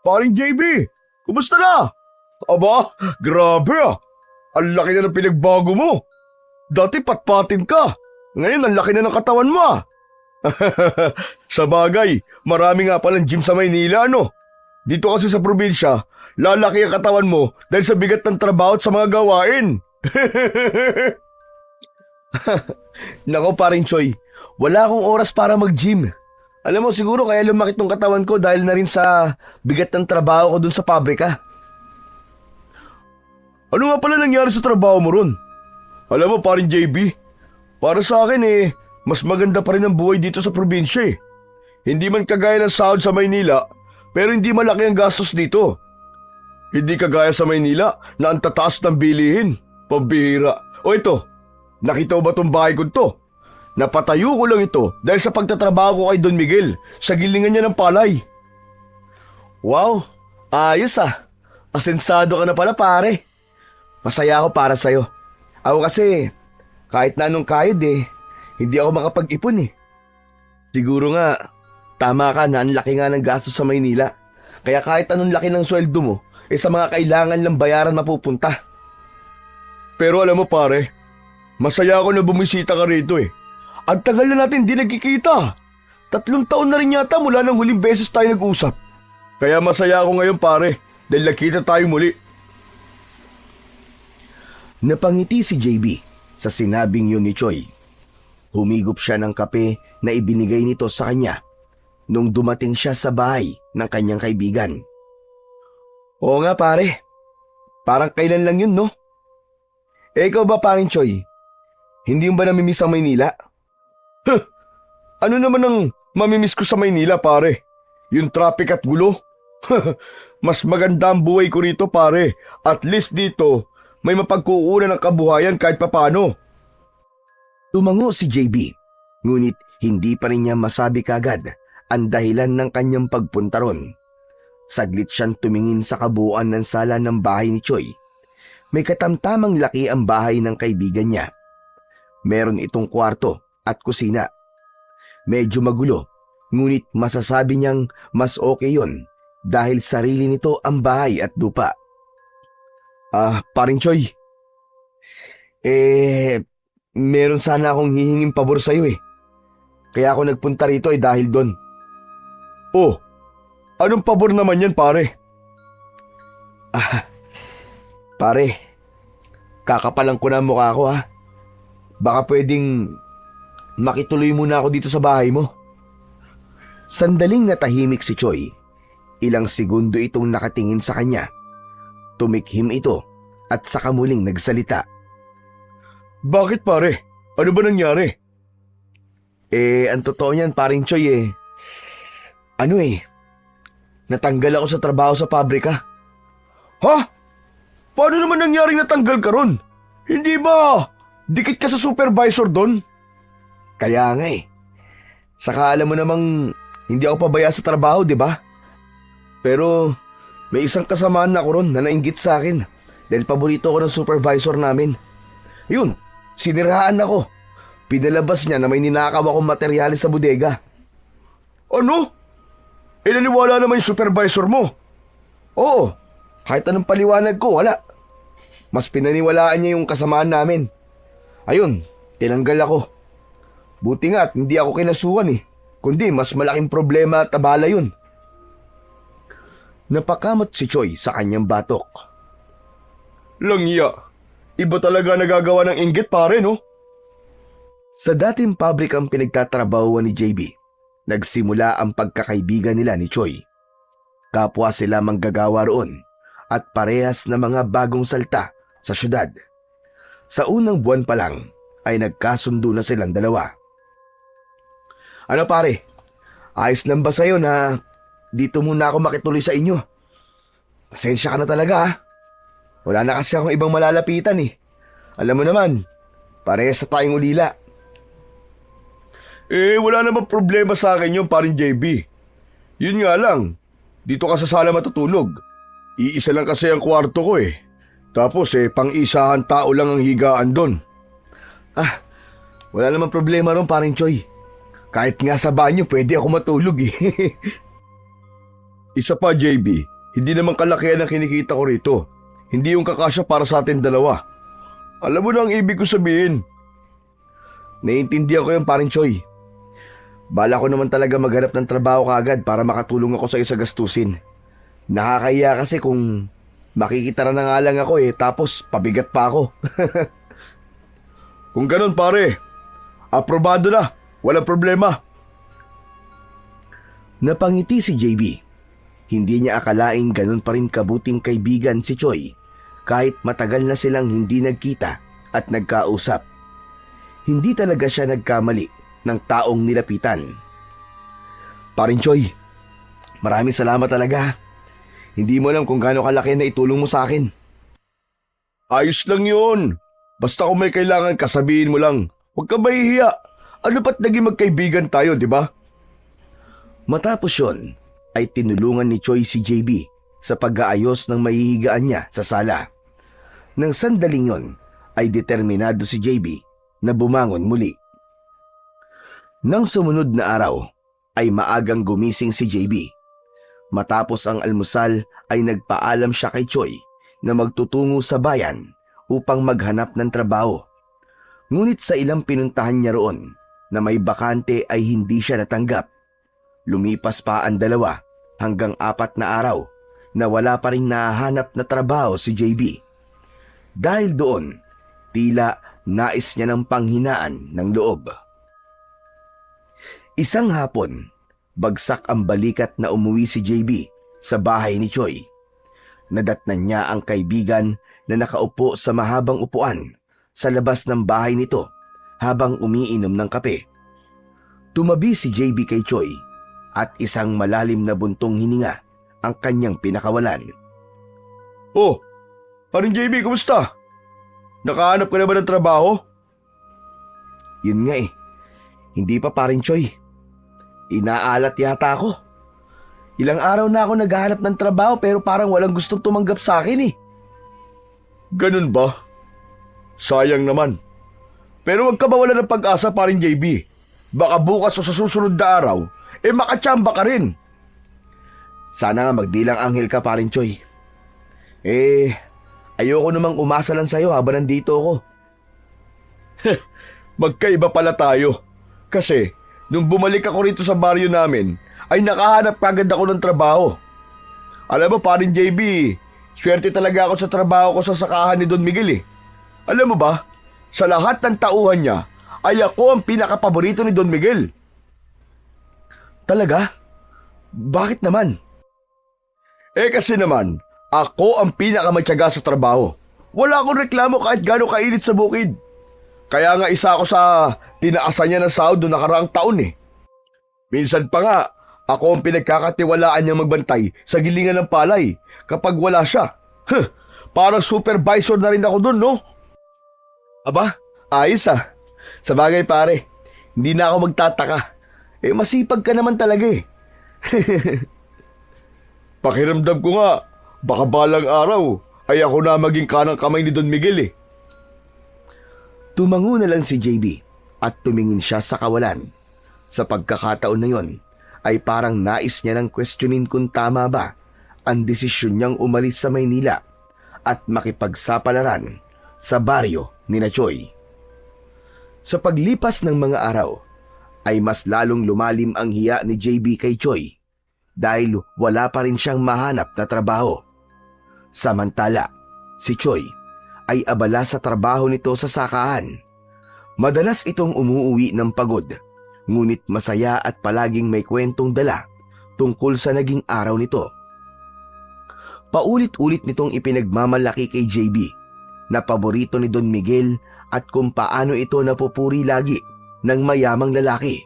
Paring JB, kumusta na? Aba, grabe ah. Ang laki na ng pinagbago mo. Dati patpatin ka. Ngayon ang laki na ng katawan mo ah. Sa bagay, marami nga palang gym sa Maynila no. Dito kasi sa probinsya, lalaki ang katawan mo dahil sa bigat ng trabaho at sa mga gawain. Nako paring Choy, wala akong oras para mag-gym. Alam mo siguro kaya lumaki tong katawan ko dahil na rin sa bigat ng trabaho ko dun sa pabrika. Ano nga pala nangyari sa trabaho mo ron? Alam mo paring JB, para sa akin mas maganda pa rin ang buhay dito sa probinsya eh. Hindi man kagaya ng sahod sa Maynila, pero hindi malaki ang gastos dito. Hindi kagaya sa Maynila na ang tataas ng bilihin. Pambihira. O ito, nakita mo ba tong bahay ko to? Napatayo ko lang ito dahil sa pagtatrabaho ko kay Don Miguel sa gilingan niya ng palay. Wow, ayos ah. Asensado ka na pala pare. Masaya ako para sa'yo. Ako kasi, kahit na anong kayod hindi ako makapag-ipon eh. Siguro nga, tama ka na ang laki nga ng gastos sa Maynila. Kaya kahit anong laki ng sweldo mo, sa mga kailangan lang bayaran mapupunta. Pero alam mo pare, masaya ako na bumisita ka rito eh. Ang tagal na natin di nagkikita. 3 taon na rin yata mula nang huling beses tayo nag-usap. Kaya masaya ako ngayon pare, dahil nakita tayo muli. Napangiti si JB sa sinabing yun ni Choi. Humigop siya ng kape na ibinigay nito sa kanya nung dumating siya sa bahay ng kanyang kaibigan. Oo nga pare, parang kailan lang yun no? Ikaw ba paring Choi? Hindi mo ba namimiss ang Maynila? Huh, ano naman ang mamimiss ko sa Maynila pare? Yung traffic at gulo? Mas maganda ang buhay ko rito pare. At least dito, may mapagkuunan ng kabuhayan kahit papano. Tumango si JB, ngunit hindi pa rin niya masabi kagad ang dahilan ng kanyang pagpunta ron. Saglit siyang tumingin sa kabuuan ng sala ng bahay ni Choi. May katamtamang laki ang bahay ng kaibigan niya. Meron itong kwarto at kusina. Medyo magulo, ngunit masasabi niyang mas okay yon dahil sarili nito ang bahay at lupa. Paring Choi. Meron sana akong hihinging pabor sa'yo eh. Kaya ako nagpunta rito dahil doon. Oh, anong pabor naman yan pare? Pare, kakapalan ko na ang mukha ko ha. Baka pwedeng makituloy muna ako dito sa bahay mo. Sandaling natahimik si Choi. Ilang segundo itong nakatingin sa kanya. Tumikhim ito at saka muling nagsalita. Bakit pare? Ano ba nangyari? Ang totoo niyan paring Choi natanggal ako sa trabaho sa pabrika. Ha? Paano naman nangyaring natanggal ka ron? Hindi ba dikit ka sa supervisor doon? Kaya nga Saka alam mo namang hindi ako pabaya sa trabaho, di ba? Pero may isang kasamaan ako ron na nainggit sa akin dahil paborito ko ng supervisor namin. Yun, siniraan ako. Pinalabas niya na may ninakaw akong materyales sa bodega. Ano? Naniwala naman yung supervisor mo? Oo, kahit anong paliwanag ko, wala. Mas pinaniwalaan niya yung kasamaan namin. Ayun, tinanggal ako. Buti nga at hindi ako kinasuhan kundi mas malaking problema at abala yun. Napakamot si Choi sa kanyang batok. Langya, iba talaga nagagawa ng inggit pare no? Sa dating pabrikang pinagtatrabahuan ni JB, nagsimula ang pagkakaibigan nila ni Choi. Kapwa sila manggagawa roon at parehas na mga bagong salta sa syudad. Sa unang buwan pa lang ay nagkasundo na silang dalawa. Ano pare, ayos lang ba sa'yo na dito muna ako makituloy sa inyo? Pasensya ka na talaga ha. Wala na kasi akong ibang malalapitan Alam mo naman, parehas na tayong ulila. Wala namang problema sa akin yung paring JB. Yun nga lang, dito ka sa sala matutulog. Iisa lang kasi ang kwarto ko Tapos pang-isahan tao lang ang higaan doon. Wala namang problema ron paring Choi. Kahit nga sa banyo pwede ako matulog Isa pa JB, Hindi naman kalakihan ang kinikita ko rito. Hindi yung kakasya para sa atin dalawa. Alam mo na ang ibig ko sabihin. Naiintindihan ko yung paring Choi. Bala ko naman talaga maghanap ng trabaho kaagad para makatulong ako sa isa gastusin. Nakakahiya kasi kung makikita na nga lang ako tapos pabigat pa ako. Kung ganun pare, aprobado na. Walang problema. Napangiti si JB. Hindi niya akalaing ganun pa rin kabuting kaibigan si Choi kahit matagal na silang hindi nagkita at nagkausap. Hindi talaga siya nagkamali ng taong nilapitan. Paring Choi, maraming salamat talaga. Hindi mo alam kung gaano kalaki na itulong mo sa akin. Ayos lang yun. Basta kung may kailangan ka, sabihin mo lang. Huwag ka mahihiya. Ano ba't naging magkaibigan tayo, di ba? Matapos yon, ay tinulungan ni Choi si JB sa pag-aayos ng mahihigaan niya sa sala. Nang sandaling yon, ay determinado si JB na bumangon muli. Nang sumunod na araw, ay maagang gumising si JB. Matapos ang almusal ay nagpaalam siya kay Choi na magtutungo sa bayan upang maghanap ng trabaho. Ngunit sa ilang pinuntahan niya roon na may bakante ay hindi siya natanggap. Lumipas pa ang 2 hanggang 4 na araw na wala pa rin nahahanap na trabaho si JB. Dahil doon, tila nais niya ng panghinaan ng loob. Isang hapon, bagsak ang balikat na umuwi si JB sa bahay ni Choi. Nadatnan niya ang kaibigan na nakaupo sa mahabang upuan sa labas ng bahay nito habang umiinom ng kape. Tumabi si JB kay Choi at isang malalim na buntong hininga ang kanyang pinakawalan. Oh, paring JB, kumusta? Nakahanap ka na ba ng trabaho? Yun nga hindi pa paring Choi. Inaalat yata ako. Ilang araw na ako naghahanap ng trabaho pero parang walang gustong tumanggap sa akin Ganun ba? Sayang naman. Pero huwag ka mawala ng pag-asa, paring JB. Baka bukas o sa susunod na araw, makatsamba ka rin. Sana nga magdilang anghel ka, paring Choi. Ayoko namang umasa lang sa'yo habang nandito ako. Magkaiba pala tayo. Kasi, nung bumalik ako rito sa baryo namin, ay nakahanap kagad ako ng trabaho. Alam mo, paring JB, swerte talaga ako sa trabaho ko sa sakahan ni Don Miguel Alam mo ba, sa lahat ng tauhan niya, ay ako ang pinakapaborito ni Don Miguel. Talaga? Bakit naman? Kasi naman, ako ang pinakamatyaga sa trabaho. Wala akong reklamo kahit gaano kainit sa bukid. Kaya nga isa ako sa tinaasan niya ng sahod noong nakaraang taon Minsan pa nga, ako ang pinagkakatiwalaan niyang magbantay sa gilingan ng palay kapag wala siya. Parang supervisor na rin ako dun, no? Aba, ayos Sa bagay pare, hindi na ako magtataka. Masipag ka naman talaga Pakiramdam ko nga, baka balang araw ay ako na maging kanang kamay ni Don Miguel Tumango na lang si JB at tumingin siya sa kawalan. Sa pagkakataon na yon, ay parang nais niya nang questionin kung tama ba ang desisyon niyang umalis sa Maynila at makipagsapalaran sa baryo ni Choi. Sa paglipas ng mga araw, ay mas lalong lumalim ang hiya ni JB kay Choi dahil wala pa rin siyang mahanap na trabaho. Samantala, si Choi ay abala sa trabaho nito sa sakahan. Madalas itong umuuwi ng pagod, ngunit masaya at palaging may kwentong dala tungkol sa naging araw nito. Paulit-ulit nitong ipinagmamalaki kay JB na paborito ni Don Miguel at kung paano ito napupuri lagi ng mayamang lalaki.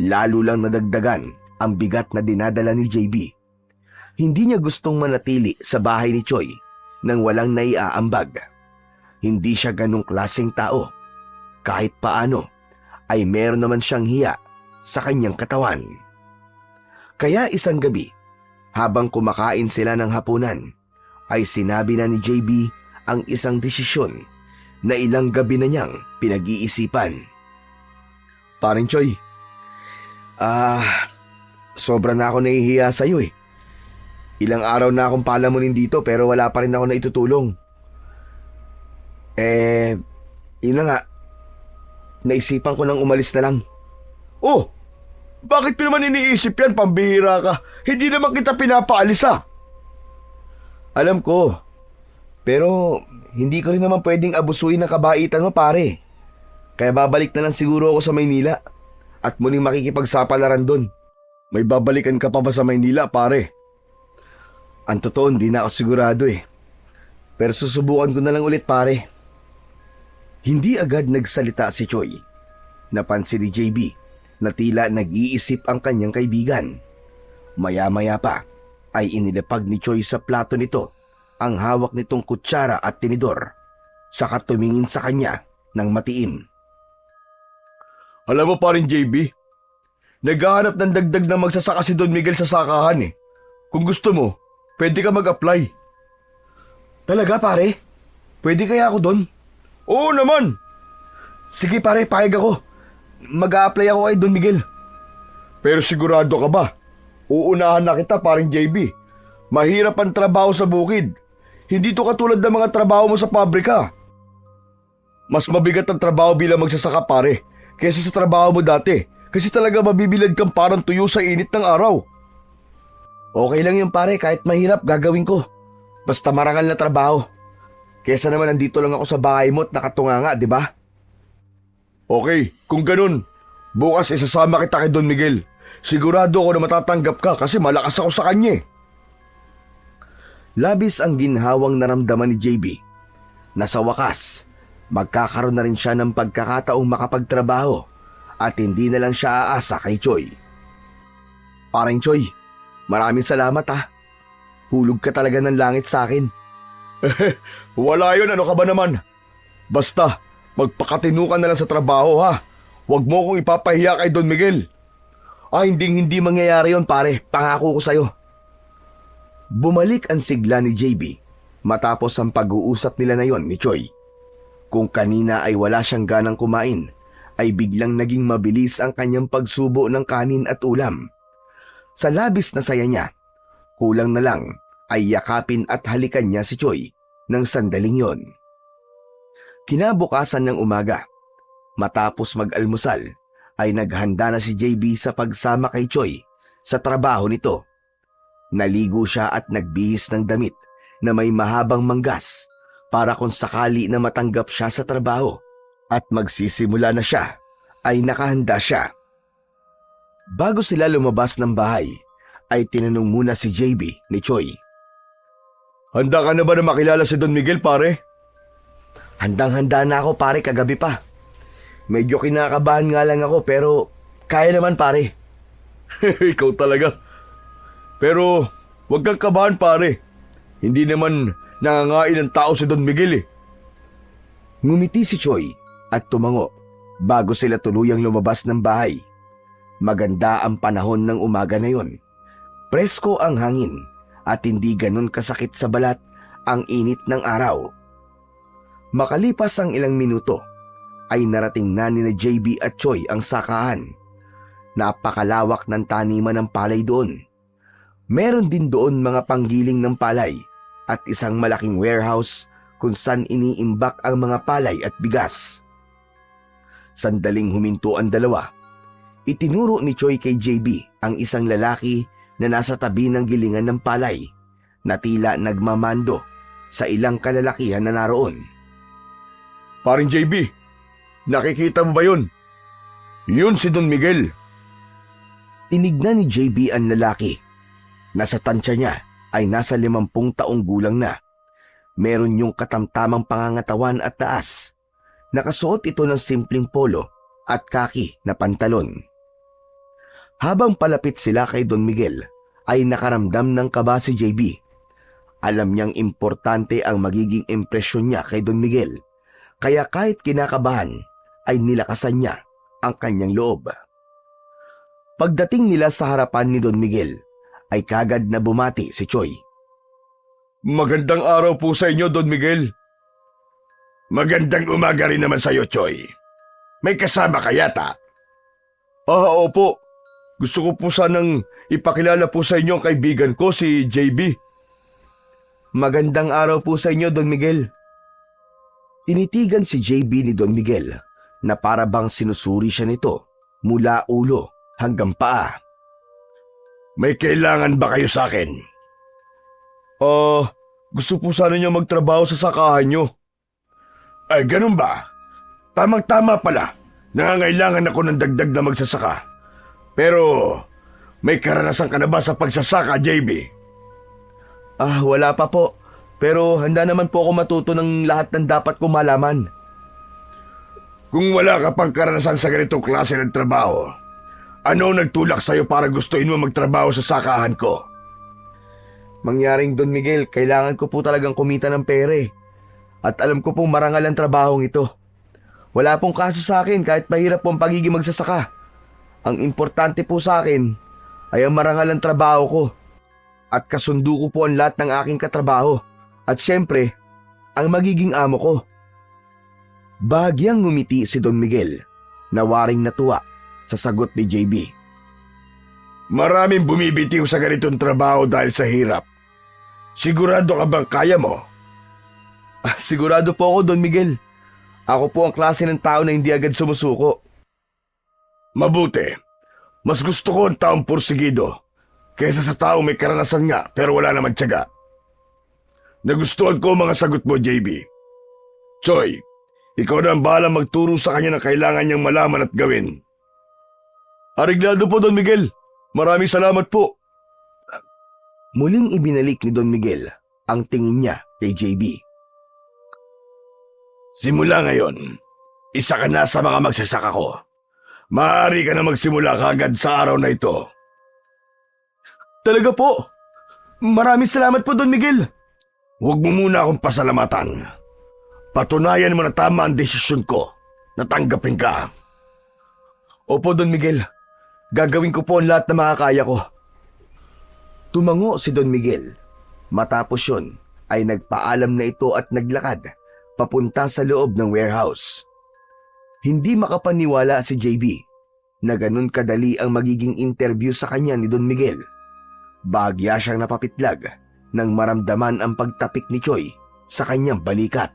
Lalo lang nadagdagan ang bigat na dinadala ni JB. Hindi niya gustong manatili sa bahay ni Choi nang walang naiaambag. Hindi siya ganong klaseng tao. Kahit paano, ay meron naman siyang hiya sa kanyang katawan. Kaya isang gabi, habang kumakain sila ng hapunan, ay sinabi na ni JB ang isang desisyon na ilang gabi na niyang pinag-iisipan. Paring Choi, sobra na ako nahihiya sa'yo Ilang araw na akong palamunin dito pero wala pa rin ako na itutulong. Yun na nga. Naisipan ko nang umalis na lang. Oh, bakit pa naman iniisip yan, pambihira ka? Hindi naman kita pinapaalis Alam ko. Pero hindi ko rin naman pwedeng abusuin ng kabaitan mo, pare. Kaya babalik na lang siguro ako sa Maynila at muling makikipagsapalaran doon. May babalikan ka pa ba sa Maynila, pare? Ang totoo, hindi na ako sigurado Pero susubukan ko na lang ulit, pare. Hindi agad nagsalita si Choi. Napansin ni JB na tila nag-iisip ang kanyang kaibigan. Maya-maya pa ay inilapag ni Choi sa plato nito ang hawak nitong kutsara at tinidor, saka tumingin sa kanya ng matiim. Alam mo pa rin, JB, naghahanap ng dagdag na magsasaka si Don Miguel sa sakahan Kung gusto mo, pwede ka mag-apply. Talaga, pare? Pwede kaya ako doon? Oo naman. Sige, pare, payag ako. Mag-a-apply ako kay Don Miguel. Pero sigurado ka ba? Uunahan na kita, paring JB. Mahirap ang trabaho sa bukid. Hindi to katulad ng mga trabaho mo sa pabrika. Mas mabigat ang trabaho bilang magsasaka, pare, kaysa sa trabaho mo dati. Kasi talaga mabibilad kang parang tuyo sa init ng araw. Okay lang yun, pare, kahit mahirap gagawin ko. Basta marangal na trabaho. Kesa naman nandito lang ako sa bahay mo at nakatunganga, di ba? Okay, kung ganun, bukas isasama kita kay Don Miguel. Sigurado ako na matatanggap ka kasi malakas ako sa kanya Labis ang ginhawang naramdaman ni JB na sa wakas, magkakaroon na rin siya ng pagkakataong makapagtrabaho at hindi na lang siya aasa kay Choi. Parang Choi, maraming salamat Hulog ka talaga ng langit sa akin. Wala yun, ano ka ba naman? Basta, magpakatino ka na lang sa trabaho Huwag mo akong ipapahiya kay Don Miguel. Hindi mangyayari yon, pare. Pangako ko sa'yo. Bumalik ang sigla ni JB matapos ang pag-uusap nila na yon ni Choi. Kung kanina ay wala siyang ganang kumain, ay biglang naging mabilis ang kanyang pagsubo ng kanin at ulam. Sa labis na saya niya, kulang na lang ay yakapin at halikan niya si Choi ng sandaling yon. Kinabukasan ng umaga, matapos mag-almusal, ay naghanda na si JB sa pagsama kay Choi sa trabaho nito. Naligo siya at nagbihis ng damit na may mahabang manggas para kung sakali na matanggap siya sa trabaho at magsisimula na siya, ay nakahanda siya. Bago sila lumabas ng bahay, ay tinanong muna si JB ni Choi. Handa ka na ba na makilala si Don Miguel, pare? Handang-handa na ako, pare, kagabi pa. Medyo kinakabahan nga lang ako pero kaya naman, pare. Ikaw talaga. Pero huwag kang kabahan, pare. Hindi naman nangangain ng tao si Don Miguel Ngumiti si Choi at tumango bago sila tuluyang lumabas ng bahay. Maganda ang panahon ng umaga na yon. Presko ang hangin at hindi ganun kasakit sa balat ang init ng araw. Makalipas ang ilang minuto, ay narating na ni JB at Choi ang sakahan. Napakalawak ng taniman ng palay doon. Meron din doon mga panggiling ng palay at isang malaking warehouse kung saan iniimbak ang mga palay at bigas. Sandaling huminto ang dalawa, itinuro ni Choi kay JB ang isang lalaki na nasa tabi ng gilingan ng palay na tila nagmamando sa ilang kalalakihan na naroon. Paring JB, nakikita mo ba yun? Yun si Don Miguel. Tinignan ni JB ang lalaki. Nasa tansya niya ay nasa 50 taong gulang na. Meron yung katamtamang pangangatawan at taas. Nakasuot ito ng simpleng polo at kaki na pantalon. Habang palapit sila kay Don Miguel, ay nakaramdam ng kaba si JB. Alam niyang importante ang magiging impresyon niya kay Don Miguel. Kaya kahit kinakabahan, ay nilakasan niya ang kanyang loob. Pagdating nila sa harapan ni Don Miguel, ay kagad na bumati si Choi. Magandang araw po sa inyo, Don Miguel. Magandang umaga rin naman sa iyo, Choi. May kasama ka yata? Opo. Gusto ko po sanang ipakilala po sa inyo ang kaibigan ko, si JB. Magandang araw po sa inyo, Don Miguel. Tinitigan si JB ni Don Miguel na para bang sinusuri siya nito mula ulo hanggang paa. May kailangan ba kayo sa akin? Gusto po sana niyo magtrabaho sa sakahan niyo. Ay, ganun ba? Tamang-tama pala. Nangangailangan ako ng dagdag na magsasaka. Pero, may karanasan ka na ba sa pagsasaka, JB? Wala pa po. Pero handa naman po ako matuto ng lahat ng dapat ko malaman. Kung wala ka pang karanasan sa ganitong klase ng trabaho, ano nagtulak sa'yo para gustuin mo magtrabaho sa sakahan ko? Mangyaring Don Miguel, kailangan ko po talagang kumita ng pere. At alam ko pong marangal ang trabahong ito. Wala pong kaso sa akin kahit mahirap po ang pagiging magsasaka. Ang importante po sa akin ay ang marangal ang trabaho ko. At kasundo ko po ang lahat ng aking katrabaho. At syempre, ang magiging amo ko. Bahagyang ngumiti si Don Miguel na waring natuwa sa sagot ni JB. Maraming bumibitiw sa ganitong trabaho dahil sa hirap. Sigurado ka bang kaya mo? Sigurado po ako, Don Miguel. Ako po ang klase ng tao na hindi agad sumusuko. Mabuti. Mas gusto ko ang taong porsigido kaysa sa taong may karanasan nga pero wala naman tiyaga. Nagustuhan ko ang mga sagot mo, JB. Choy, ikaw na ang bahalang magturo sa kanya na kailangan niyang malaman at gawin. Ariglado po, Don Miguel. Maraming salamat po. Muling ibinalik ni Don Miguel ang tingin niya kay JB. Simula ngayon, isa ka na sa mga magsasaka ko. Maaari ka na magsimula kagad sa araw na ito. Talaga po? Maraming salamat po, Don Miguel. Huwag mo muna akong pasalamatan. Patunayan mo na tama ang desisyon ko. Natanggapin ka. Opo, Don Miguel. Gagawin ko po ang lahat na makakaya ko. Tumango si Don Miguel. Matapos yun, ay nagpaalam na ito at naglakad papunta sa loob ng warehouse. Hindi makapaniwala si JB na ganun kadali ang magiging interview sa kanya ni Don Miguel. Bahagya siyang napapitlag nang maramdaman ang pagtapik ni Choy sa kanyang balikat.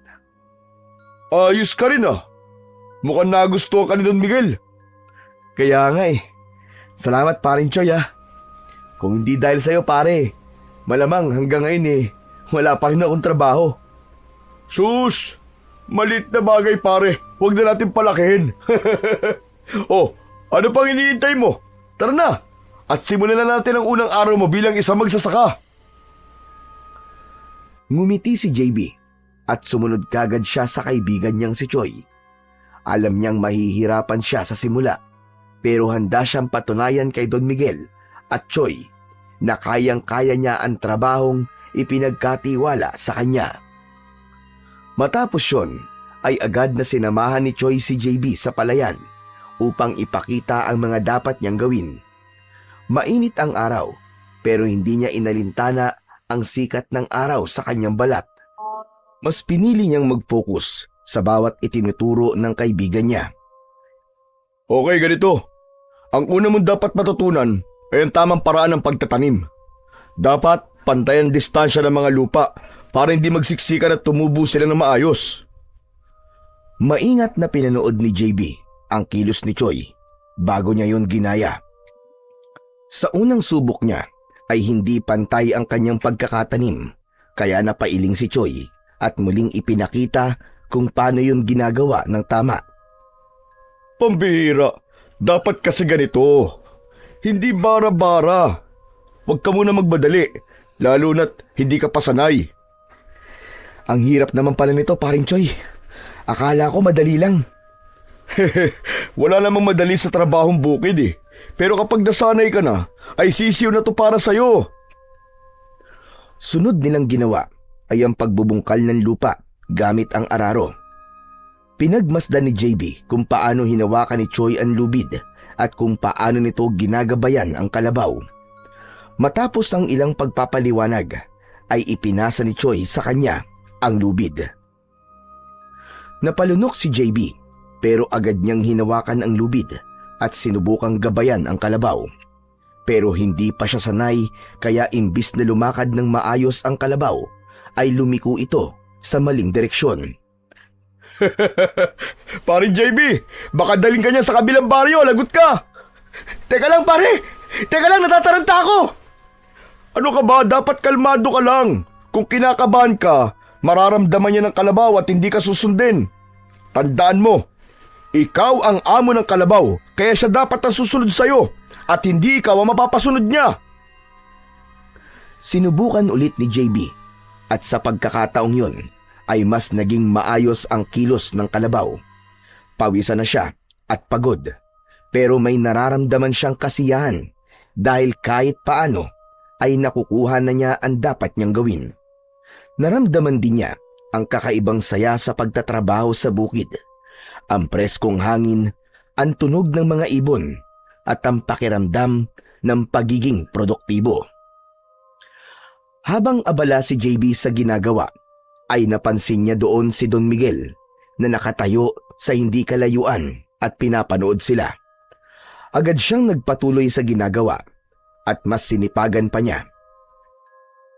Ayos ka rin ah. Mukhang nagustuhan ka ni Don Miguel. Kaya nga eh. Salamat parin Choy ah. Kung hindi dahil sa'yo pare, malamang hanggang ngayon wala pa rin akong trabaho. Sus! Maliit na bagay pare. Huwag na natin palakihin. Oh, ano pang iniintay mo? Tara na! At simulan na natin ang unang araw mo bilang isang magsasaka. Ngumiti si JB at sumunod kagad siya sa kaibigan niyang si Choy. Alam niyang mahihirapan siya sa simula, pero handa siyang patunayan kay Don Miguel at Choy na kayang-kaya niya ang trabahong ipinagkatiwala sa kanya. Matapos yun, ay agad na sinamahan ni Choy si JB sa palayan upang ipakita ang mga dapat niyang gawin. Mainit ang araw, pero hindi niya inalintana ang sikat ng araw sa kanyang balat. Mas pinili niyang mag-focus sa bawat itinuturo ng kaibigan niya. Okay, ganito. Ang una mong dapat matutunan ay ang tamang paraan ng pagtatanim. Dapat pantay ang distansya ng mga lupa para hindi magsiksikan at tumubo sila ng maayos. Maingat na pinanood ni JB ang kilos ni Choy bago niya yun ginaya. Sa unang subok niya ay hindi pantay ang kanyang pagkakatanim, kaya napailing si Choy at muling ipinakita kung paano yun ginagawa ng tama. Pambihira, dapat kasi ganito. Hindi bara-bara. Huwag ka muna magmadali, lalo na't hindi ka pa sanay. Ang hirap naman pala nito, paring Choy. Akala ko madali lang. Wala namang madali sa trabahong bukid eh. Pero kapag nasanay ka na, ay sisiw na to para sa'yo. Sunod nilang ginawa ay ang pagbubungkal ng lupa gamit ang araro. Pinagmasdan ni JB kung paano hinawakan ni Choy ang lubid at kung paano nito ginagabayan ang kalabaw. Matapos ang ilang pagpapaliwanag, ay ipinasa ni Choy sa kanya ang lubid. Napalunok si JB pero agad niyang hinawakan ang lubid at sinubukang gabayan ang kalabaw. Pero hindi pa siya sanay kaya imbis na lumakad ng maayos ang kalabaw, ay lumiko ito sa maling direksyon. Parin JB, baka daling ka niya sa kabilang baryo, lagot ka! Teka lang pare! Teka lang, natataranta ako! Ano ka ba? Dapat kalmado ka lang. Kung kinakabahan ka, mararamdaman niya ng kalabaw at hindi ka susundin. Tandaan mo, ikaw ang amo ng kalabaw, kaya siya dapat ang susunod sa'yo at hindi ikaw ang mapapasunod niya. Sinubukan ulit ni JB at sa pagkakataong yun ay mas naging maayos ang kilos ng kalabaw. Pawisan na siya at pagod, pero may nararamdaman siyang kasiyahan dahil kahit paano ay nakukuha na niya ang dapat niyang gawin. Naramdaman din niya ang kakaibang saya sa pagtatrabaho sa bukid, ang preskong hangin, ang tunog ng mga ibon, at ang pakiramdam ng pagiging produktibo. Habang abala si JB sa ginagawa, ay napansin niya doon si Don Miguel na nakatayo sa hindi kalayuan at pinapanood sila. Agad siyang nagpatuloy sa ginagawa at mas sinipagan pa niya.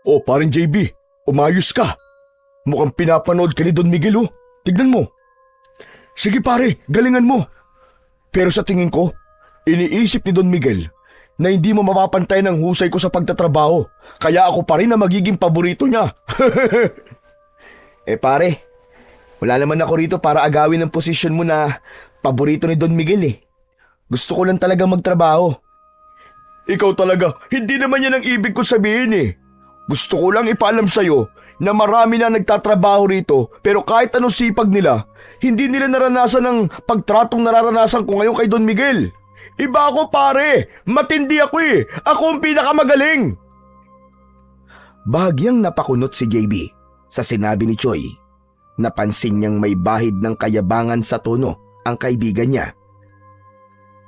Oh, parin JB, umayos ka. Mukhang pinapanood ka ni Don Miguel, oh. Tignan mo. Sige pare, galingan mo. Pero sa tingin ko, iniisip ni Don Miguel na hindi mo mapapantay ng husay ko sa pagtatrabaho, kaya ako pa rin na magiging paborito niya. Pare, wala naman ako rito para agawin ang posisyon mo na paborito ni Don Miguel eh. Gusto ko lang talaga magtrabaho. Ikaw talaga, hindi naman yan ang ibig ko sabihin eh. Gusto ko lang ipaalam sa'yo na marami na nagtatrabaho rito pero kahit anong sipag nila, hindi nila naranasan ang pagtratong nararanasan ko ngayon kay Don Miguel. Iba ako pare, matindi ako eh. Ako ang pinakamagaling. Bahagyang napakunot si JB sa sinabi ni Choi. Napansin niyang may bahid ng kayabangan sa tono ang kaibigan niya.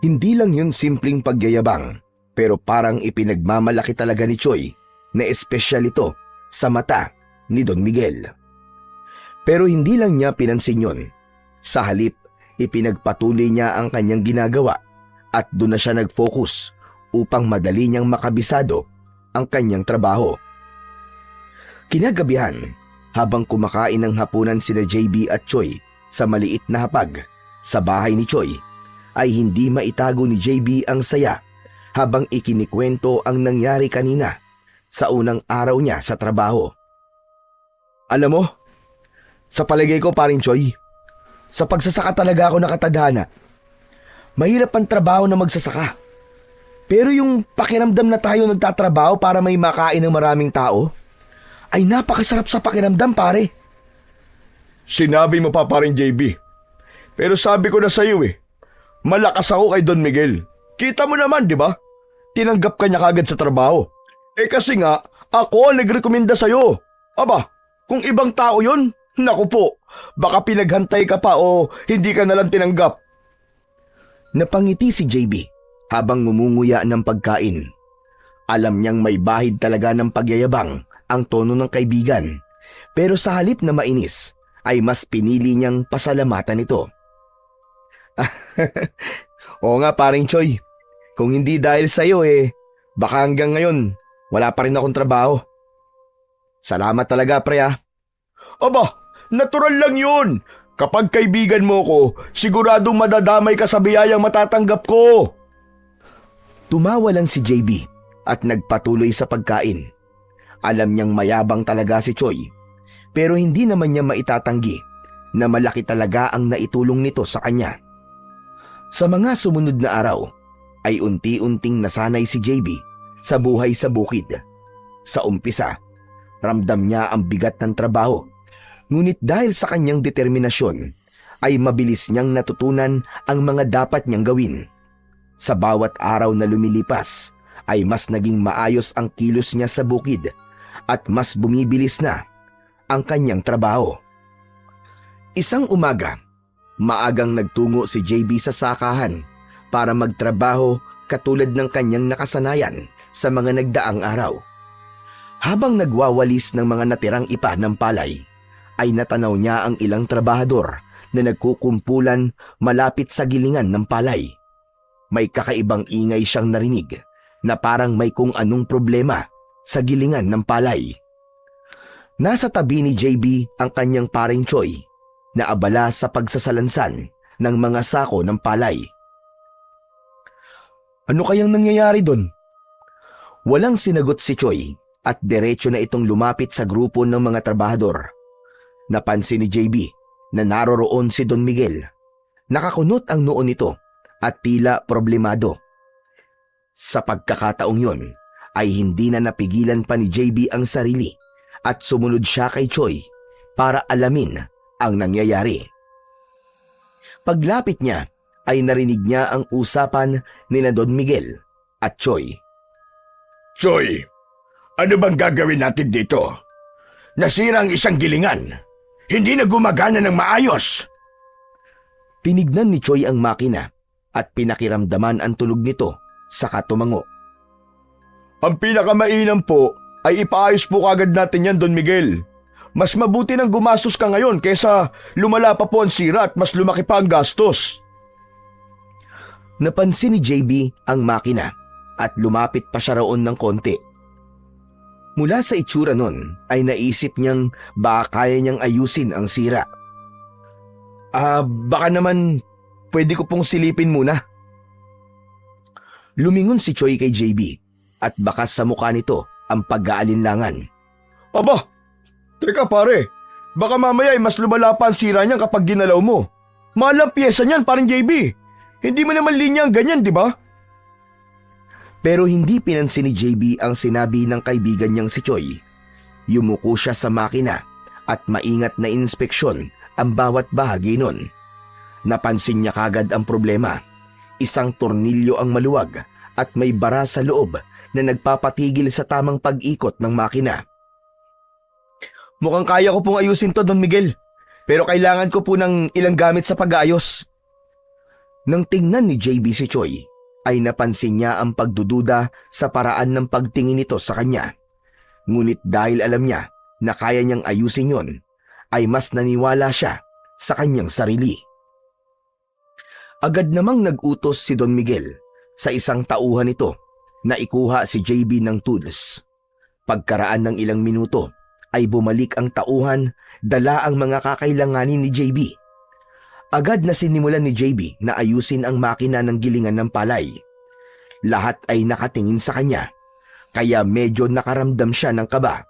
Hindi lang yun simpleng pagyayabang, pero parang ipinagmamalaki talaga ni Choi na espesyal ito sa mata ni Don Miguel. Pero hindi lang niya pinansin yun. Sa halip, ipinagpatuloy niya ang kanyang ginagawa at doon na siya nag-focus upang madali niyang makabisado ang kanyang trabaho. Kinagabihan, habang kumakain ng hapunan sina JB at Choi sa maliit na hapag sa bahay ni Choi, ay hindi maitago ni JB ang saya habang ikinikwento ang nangyari kanina sa unang araw niya sa trabaho. Alam mo, sa palagay ko paring Choi, sa pagsasaka talaga ako nakatadhana. Mahirap ang trabaho na magsasaka. Pero yung pakiramdam na tayo nagtatrabaho para may makain ng maraming tao, ay napakasarap sa pakiramdam pare. Sinabi mo pa paring JB. Pero sabi ko na sa'yo eh, malakas ako kay Don Miguel. Kita mo naman, di ba? Tinanggap ka niya kagad sa trabaho. Kasi nga, ako ang nagrekomenda sa'yo. Aba, kung ibang tao yun, naku po, baka pinaghantay ka pa o hindi ka nalang tinanggap. Napangiti si JB habang ngumunguya ng pagkain. Alam niyang may bahid talaga ng pagyayabang ang tono ng kaibigan, pero sa halip na mainis, ay mas pinili niyang pasalamatan ito. Oo nga paring Choi, kung hindi dahil sa'yo baka hanggang ngayon wala pa rin akong trabaho. Salamat talaga pre ah. Aba, natural lang yun. Kapag kaibigan mo ko, siguradong madadamay ka sa biyayang matatanggap ko. Tumawa lang si JB at nagpatuloy sa pagkain. Alam niyang mayabang talaga si Choi, pero hindi naman niya maitatanggi na malaki talaga ang naitulong nito sa kanya. Sa mga sumunod na araw, ay unti-unting nasanay si JB sa buhay sa bukid. Sa umpisa, ramdam niya ang bigat ng trabaho. Ngunit dahil sa kanyang determinasyon, ay mabilis niyang natutunan ang mga dapat niyang gawin. Sa bawat araw na lumilipas, ay mas naging maayos ang kilos niya sa bukid at mas bumibilis na ang kanyang trabaho. Isang umaga, maagang nagtungo si JB sa sakahan para magtrabaho katulad ng kanyang nakasanayan sa mga nagdaang araw. Habang nagwawalis ng mga natirang ipa ng palay, ay natanaw niya ang ilang trabahador na nagkukumpulan malapit sa gilingan ng palay. May kakaibang ingay siyang narinig na parang may kung anong problema sa gilingan ng palay. Nasa tabi ni JB ang kanyang paring Choi na abala sa pagsasalansan ng mga sako ng palay. Ano kayang nangyayari doon? Walang sinagot si Choi at diretso na itong lumapit sa grupo ng mga trabahador. Napansin ni JB na naroroon si Don Miguel. Nakakunot ang noo nito at tila problemado. Sa pagkakataong yon ay hindi na napigilan pa ni JB ang sarili at sumunod siya kay Choi para alamin ang nangyayari. Paglapit niya ay narinig niya ang usapan nina Don Miguel at Choi. Choi, ano bang gagawin natin dito? Nasira ang isang gilingan. Hindi na gumagana ng maayos. Tinignan ni Choi ang makina at pinakiramdaman ang tunog nito saka tumango. Ang pinakamainam po ay ipaayos po kagad natin yan, Don Miguel. Mas mabuti nang gumastos ka ngayon kaysa lumala pa po ang sira at mas lumaki pa ang gastos. Napansin ni JB ang makina at lumapit pa siya roon ng konti. Mula sa itsura nun ay naisip niyang baka kaya niyang ayusin ang sira. Baka naman pwede ko pong silipin muna. Lumingon si Choi kay JB at bakas sa mukha nito ang pag-aalinlangan. Aba, teka pare, baka mamaya ay mas lumala pa ang sira niyan kapag ginalaw mo. Mahal ang pyesa niyan, parang JB. Hindi mo naman linya ang ganyan, di ba? Pero hindi pinansin ni JB ang sinabi ng kaibigan niyang si Choi. Yumuko siya sa makina at maingat na inspeksyon ang bawat bahagi nun. Napansin niya kagad ang problema. Isang tornilyo ang maluwag at may bara sa loob na nagpapatigil sa tamang pag-ikot ng makina. Mukhang kaya ko pong ayusin to, Don Miguel. Pero kailangan ko po ng ilang gamit sa pag-aayos. Nang tingnan ni JB si Choi, ay napansin niya ang pagdududa sa paraan ng pagtingin nito sa kanya. Ngunit dahil alam niya na kaya niyang ayusin yon, ay mas naniwala siya sa kanyang sarili. Agad namang nag-utos si Don Miguel sa isang tauhan nito na ikuha si JB ng tools. Pagkaraan ng ilang minuto ay bumalik ang tauhan, dala ang mga kakailanganin ni JB. Agad na sinimulan ni JB na ayusin ang makina ng gilingan ng palay. Lahat ay nakatingin sa kanya, kaya medyo nakaramdam siya ng kaba.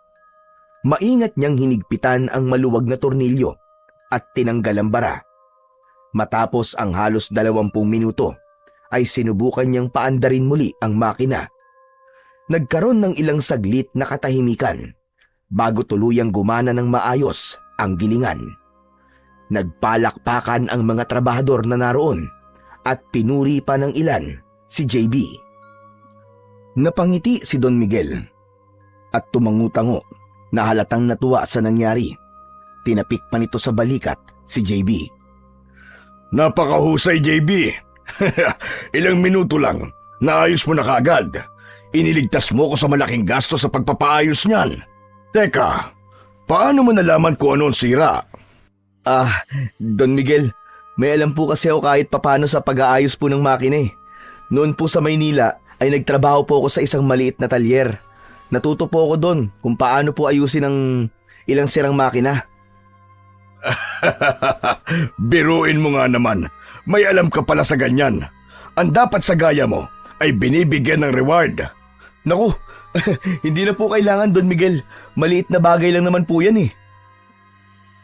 Maingat niyang hinigpitan ang maluwag na tornilyo at tinanggal ang bara. Matapos ang halos 20 minuto, ay sinubukan niyang paandarin muli ang makina. Nagkaroon ng ilang saglit na katahimikan bago tuluyang gumana ng maayos ang gilingan. Nagpalakpakan ang mga trabahador na naroon at pinuri pa ng ilan si JB. Napangiti si Don Miguel at tumangutango na halatang natuwa sa nangyari. Tinapik pa nito sa balikat si JB. Napakahusay, JB. Ilang minuto lang, naayos mo na kaagad. Iniligtas mo ko sa malaking gasto sa pagpapaayos niyan. Teka, paano mo nalaman kung ano ang sira? Don Miguel, may alam po kasi ako kahit papano sa pag-aayos po ng makina eh. Noon po sa Maynila ay nagtrabaho po ako sa isang maliit na talyer. Natuto po ako doon kung paano po ayusin ang ilang sirang makina. Biruin mo nga naman, may alam ka pala sa ganyan. Ang dapat sa gaya mo ay binibigyan ng reward. Naku, hindi na po kailangan, Don Miguel. Maliit na bagay lang naman po yan eh.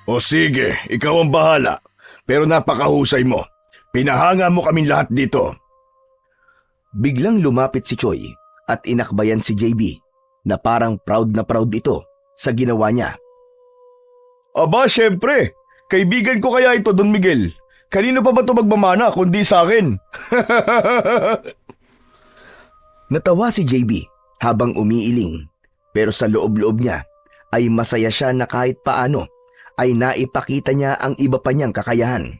O sige, ikaw ang bahala. Pero napakahusay mo. Pinahanga mo kaming lahat dito. Biglang lumapit si Choi at inakbayan si JB na parang proud na proud ito sa ginawa niya. Aba, syempre. Kaibigan ko kaya ito, Don Miguel. Kanino pa ba ito magmamana kundi sa akin? Natawa si JB habang umiiling, pero sa loob-loob niya ay masaya siya na kahit paano ay naipakita niya ang iba pa niyang kakayahan.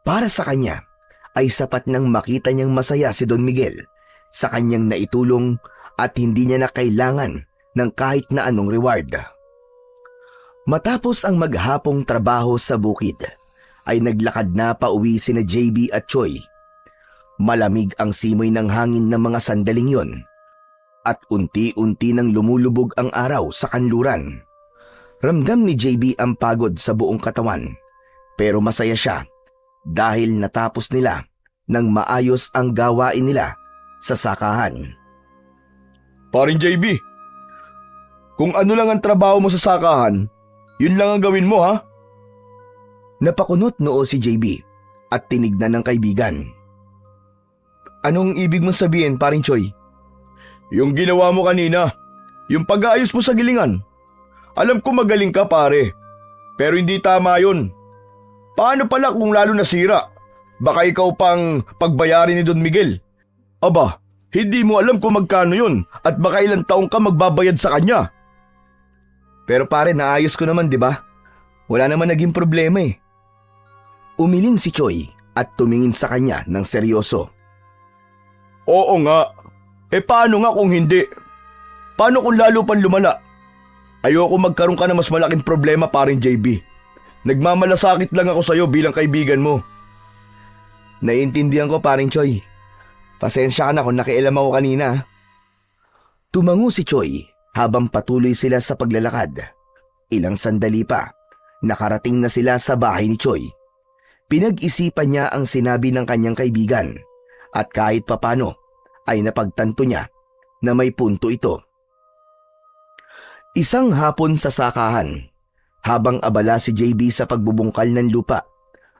Para sa kanya ay sapat nang makita niyang masaya si Don Miguel sa kanyang naitulong at hindi niya na kailangan ng kahit na anong reward. Matapos ang maghapong trabaho sa bukid, ay naglakad na pauwi sina JB at Choi. Malamig ang simoy ng hangin ng mga sandaling yon at unti-unti nang lumulubog ang araw sa kanluran. Ramdam ni JB ang pagod sa buong katawan, pero masaya siya dahil natapos nila nang maayos ang gawain nila sa sakahan. Paring JB, kung ano lang ang trabaho mo sa sakahan, yun lang ang gawin mo ha? Napakunot noo si JB at tinignan ng kaibigan. Anong ibig mong sabihin, paring Choi? Yung ginawa mo kanina, yung pag-aayos mo sa gilingan. Alam ko magaling ka pare, pero hindi tama yun. Paano pala kung lalo nasira? Baka ikaw pang pagbayarin ni Don Miguel. Aba, hindi mo alam kung magkano yun at baka ilang taong ka magbabayad sa kanya. Pero pare, naayos ko naman, di ba? Wala naman naging problema eh. Umiling si Choi at tumingin sa kanya ng seryoso. Oo nga. Paano nga kung hindi? Paano kung lalo pang lumala? Ayoko magkaroon ka ng mas malaking problema, paring JB. Nagmamalasakit lang ako sa'yo bilang kaibigan mo. Naiintindihan ko, paring Choi. Pasensya ka na kung nakialam ako kanina. Tumango si Choi habang patuloy sila sa paglalakad. Ilang sandali pa, nakarating na sila sa bahay ni Choi. Pinag-isipan niya ang sinabi ng kanyang kaibigan at kahit papano ay napagtanto niya na may punto ito. Isang hapon sa sakahan, habang abala si JB sa pagbubungkal ng lupa,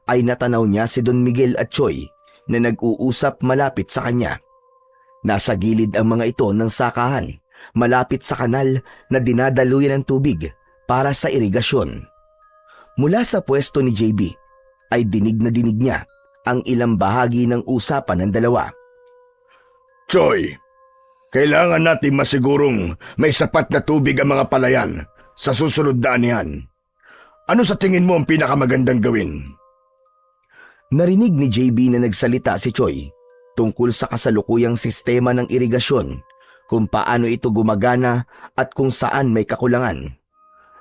ay natanaw niya si Don Miguel at Choi na nag-uusap malapit sa kanya. Nasa gilid ang mga ito ng sakahan, malapit sa kanal na dinadaluyan ng tubig para sa irigasyon. Mula sa pwesto ni JB ay dinig niya ang ilang bahagi ng usapan ng dalawa. Choi, kailangan natin masigurong may sapat na tubig ang mga palayan sa susunod na anihan. Ano sa tingin mo ang pinakamagandang gawin? Narinig ni JB na nagsalita si Choi tungkol sa kasalukuyang sistema ng irigasyon, kung paano ito gumagana at kung saan may kakulangan.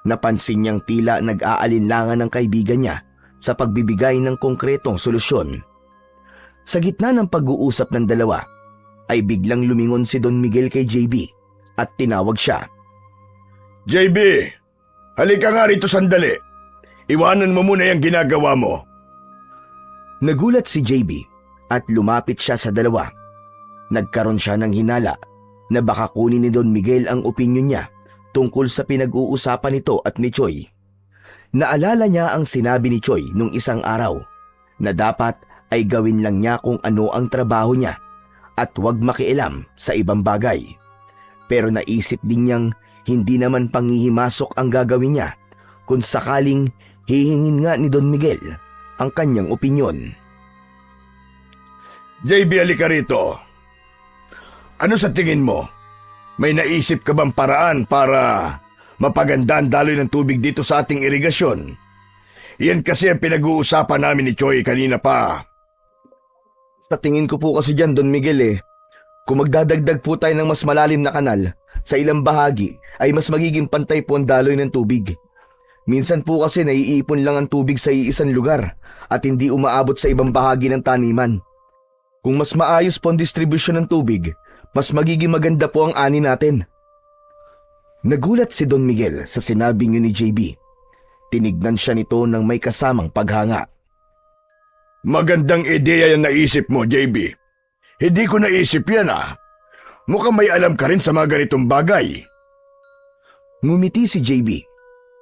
Napansin niyang tila nag-aalinlangan ng kaibigan niya sa pagbibigay ng konkretong solusyon. Sa gitna ng pag-uusap ng dalawa, ay biglang lumingon si Don Miguel kay JB at tinawag siya. JB, halika nga rito sandali. Iwanan mo muna yung ginagawa mo. Nagulat si JB at lumapit siya sa dalawa. Nagkaroon siya ng hinala na baka kunin ni Don Miguel ang opinyon niya tungkol sa pinag-uusapan nito at ni Choi. Naalala niya ang sinabi ni Choi nung isang araw na dapat ay gawin lang niya kung ano ang trabaho niya at huwag makialam sa ibang bagay. Pero naisip din niyang hindi naman panghihimasok ang gagawin niya kung sakaling hihingin nga ni Don Miguel ang kanyang opinyon. JB, halika rito. Ano sa tingin mo? May naisip ka bang paraan para mapaganda ang daloy ng tubig dito sa ating irigasyon? Yan kasi ang pinag-uusapan namin ni Choi kanina pa. Sa tingin ko po kasi dyan, Don Miguel kung magdadagdag po tayo ng mas malalim na kanal sa ilang bahagi ay mas magiging pantay po ang daloy ng tubig. Minsan po kasi naiipon lang ang tubig sa iisang lugar at hindi umaabot sa ibang bahagi ng taniman. Kung mas maayos po ang distribusyon ng tubig, mas magiging maganda po ang ani natin. Nagulat si Don Miguel sa sinabing yun ni JB. Tinignan siya nito ng may kasamang paghanga. Magandang ideya yung naisip mo, JB. Hindi ko naisip yan Mukhang may alam ka rin sa mga ganitong bagay. Ngumiti si JB,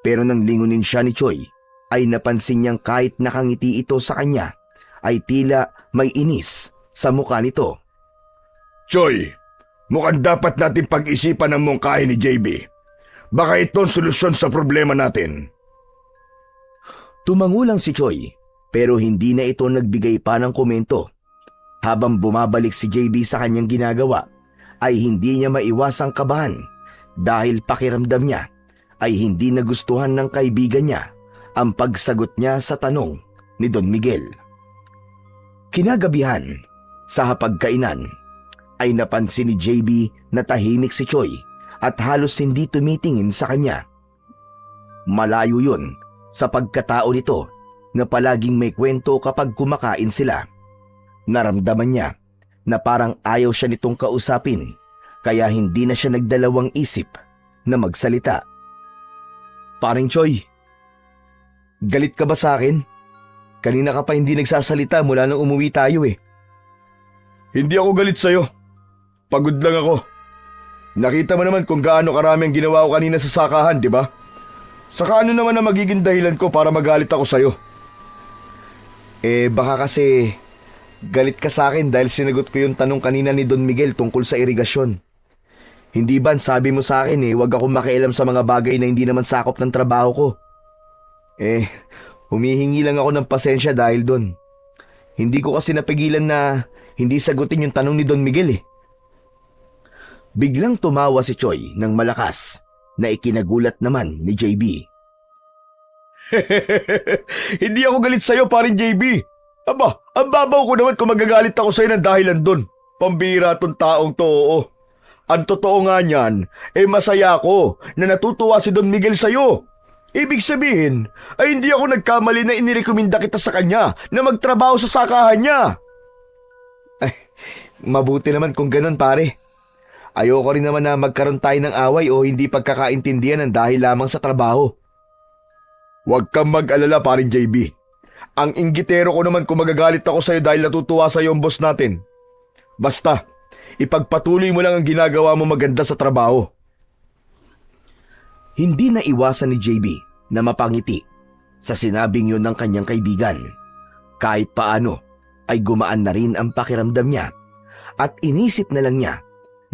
pero nang lingunin siya ni Choi, ay napansin niyang kahit nakangiti ito sa kanya, ay tila may inis sa mukha nito. Choi, mukhang dapat natin pag-isipan ang mungkahi ni JB. Baka ito ang solusyon sa problema natin. Tumango lang si Choi, pero hindi na ito nagbigay pa ng komento. Habang bumabalik si JB sa kanyang ginagawa, ay hindi niya maiwasang kabahan dahil pakiramdam niya ay hindi nagustuhan ng kaibigan niya ang pagsagot niya sa tanong ni Don Miguel. Kinagabihan, sa hapagkainan, ay napansin ni JB na tahimik si Choi at halos hindi tumitingin sa kanya. Malayo yun sa pagkatao nito na palaging may kwento kapag kumakain sila. Naramdaman niya na parang ayaw siya nitong kausapin kaya hindi na siya nagdalawang isip na magsalita. Paring Choi, galit ka ba sa akin? Kanina ka pa hindi nagsasalita mula nang umuwi tayo eh. Hindi ako galit sa'yo. Pagod lang ako. Nakita mo naman kung gaano karami ang ginawa ko kanina sa sakahan, di ba? Saka ano naman ang magiging dahilan ko para magalit ako sa'yo? Baka kasi galit ka sa akin dahil sinagot ko yung tanong kanina ni Don Miguel tungkol sa irigasyon. Hindi ba sabi mo sa akin huwag akong makialam sa mga bagay na hindi naman sakop ng trabaho ko? Humihingi lang ako ng pasensya dahil doon. Hindi ko kasi napigilan na hindi sagutin yung tanong ni Don Miguel. Biglang tumawa si Choi ng malakas na ikinagulat naman ni JB. Hindi ako galit sa'yo, parin JB. Aba, ang babaw ko naman kung magagalit ako sa'yo ng dahilan doon. Pambira tong taong to, oo. Ang totoo nga niyan, masaya ako na natutuwa si Don Miguel sa'yo. Ibig sabihin, ay hindi ako nagkamali na inirekomenda kita sa kanya na magtrabaho sa sakahan niya. Mabuti naman kung ganun, pare. Ayoko rin naman na magkaroon tayo ng away o hindi pagkakaintindihan ng dahil lamang sa trabaho. Huwag kang mag-alala, parin JB. Ang inggitero ko naman kung magagalit ako sa'yo dahil natutuwa sa'yo ang boss natin. Basta, ipagpatuloy mo lang ang ginagawa mo maganda sa trabaho. Hindi na iwasan ni JB na mapangiti sa sinabing yun ng kanyang kaibigan. Kahit paano ay gumaan na rin ang pakiramdam niya at inisip na lang niya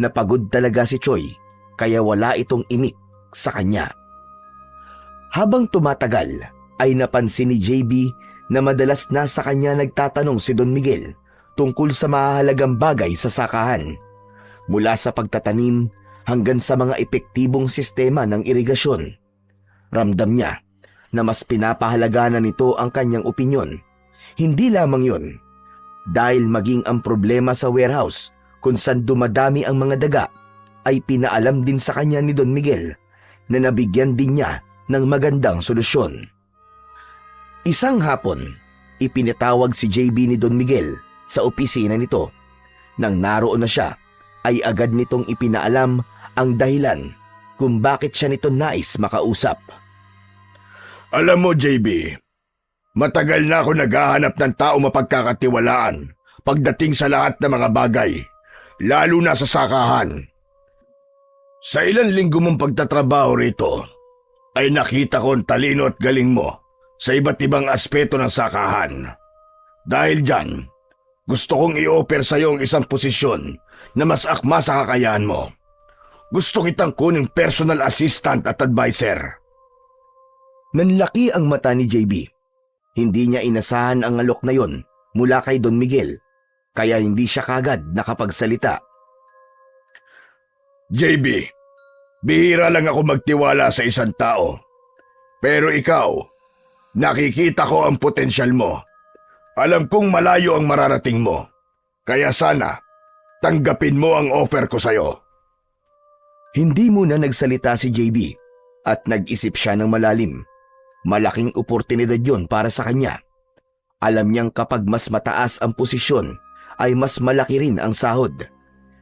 na pagod talaga si Choi kaya wala itong imik sa kanya. Habang tumatagal ay napansin ni JB na madalas na sa kanya nagtatanong si Don Miguel tungkol sa mahalagang bagay sa sakahan, mula sa pagtatanim hanggang sa mga epektibong sistema ng irigasyon. Ramdam niya na mas pinapahalagahan nito ang kanyang opinyon. Hindi lamang yun, dahil maging ang problema sa warehouse kung saan dumadami ang mga daga ay pinaalam din sa kanya ni Don Miguel na nabigyan din niya ng magandang solusyon. Isang hapon, ipinatawag si JB ni Don Miguel sa opisina nito. Nang naroon na siya, ay agad nitong ipinaalam ang dahilan kung bakit siya nito nais makausap. Alam mo, JB, matagal na ako naghahanap ng tao mapagkakatiwalaan pagdating sa lahat ng mga bagay, lalo na sa sakahan. Sa ilang linggo mong pagtatrabaho rito, ay nakita ko ang talino at galing mo sa iba't ibang aspeto ng sakahan. Dahil dyan, gusto kong i-offer sa iyo ang isang posisyon na mas akma sa kakayahan mo. Gusto kitang kuning personal assistant at advisor. Nanlaki ang mata ni JB. Hindi niya inasahan ang alok na yon mula kay Don Miguel, kaya hindi siya kagad nakapagsalita. JB, bihira lang ako magtiwala sa isang tao. Pero ikaw, nakikita ko ang potensyal mo. Alam kong malayo ang mararating mo. Kaya sana, tanggapin mo ang offer ko sa'yo. Hindi muna nagsalita si JB at nag-isip siya ng malalim. Malaking oportunidad yon para sa kanya. Alam niyang kapag mas mataas ang posisyon, ay mas malaki rin ang sahod.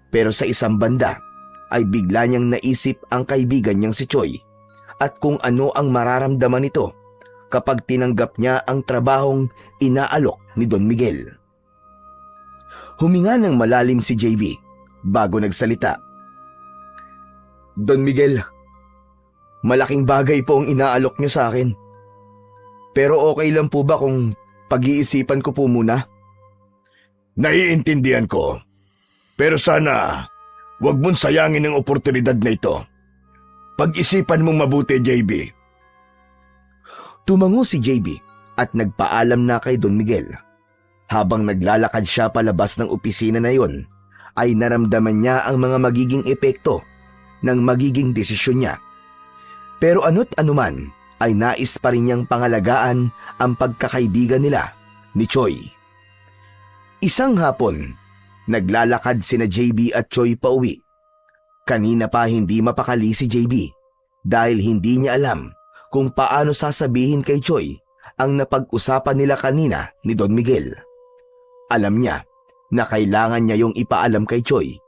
Pero sa isang banda, ay bigla niyang naisip ang kaibigan niyang si Choi at kung ano ang mararamdaman nito kapag tinanggap niya ang trabahong inaalok ni Don Miguel. Huminga ng malalim si JB bago nagsalita. Don Miguel, malaking bagay po ang inaalok niyo sa akin. Pero okay lang po ba kung pag-iisipan ko po muna? Naiintindihan ko. Pero sana, huwag mong sayangin ang oportunidad na ito. Pag-isipan mong mabuti, JB. Tumango si JB at nagpaalam na kay Don Miguel. Habang naglalakad siya palabas ng opisina na yon, ay naramdaman niya ang mga magiging epekto ng magiging desisyon niya. Pero ano't anuman, ay nais pa rin niyang pangalagaan ang pagkakaibigan nila ni Choi. Isang hapon, naglalakad sina JB at Choi pauwi. Kanina pa hindi mapakali si JB dahil hindi niya alam kung paano sasabihin kay Choi ang napag-usapan nila kanina ni Don Miguel. Alam niya na kailangan niya yung ipaalam kay Choi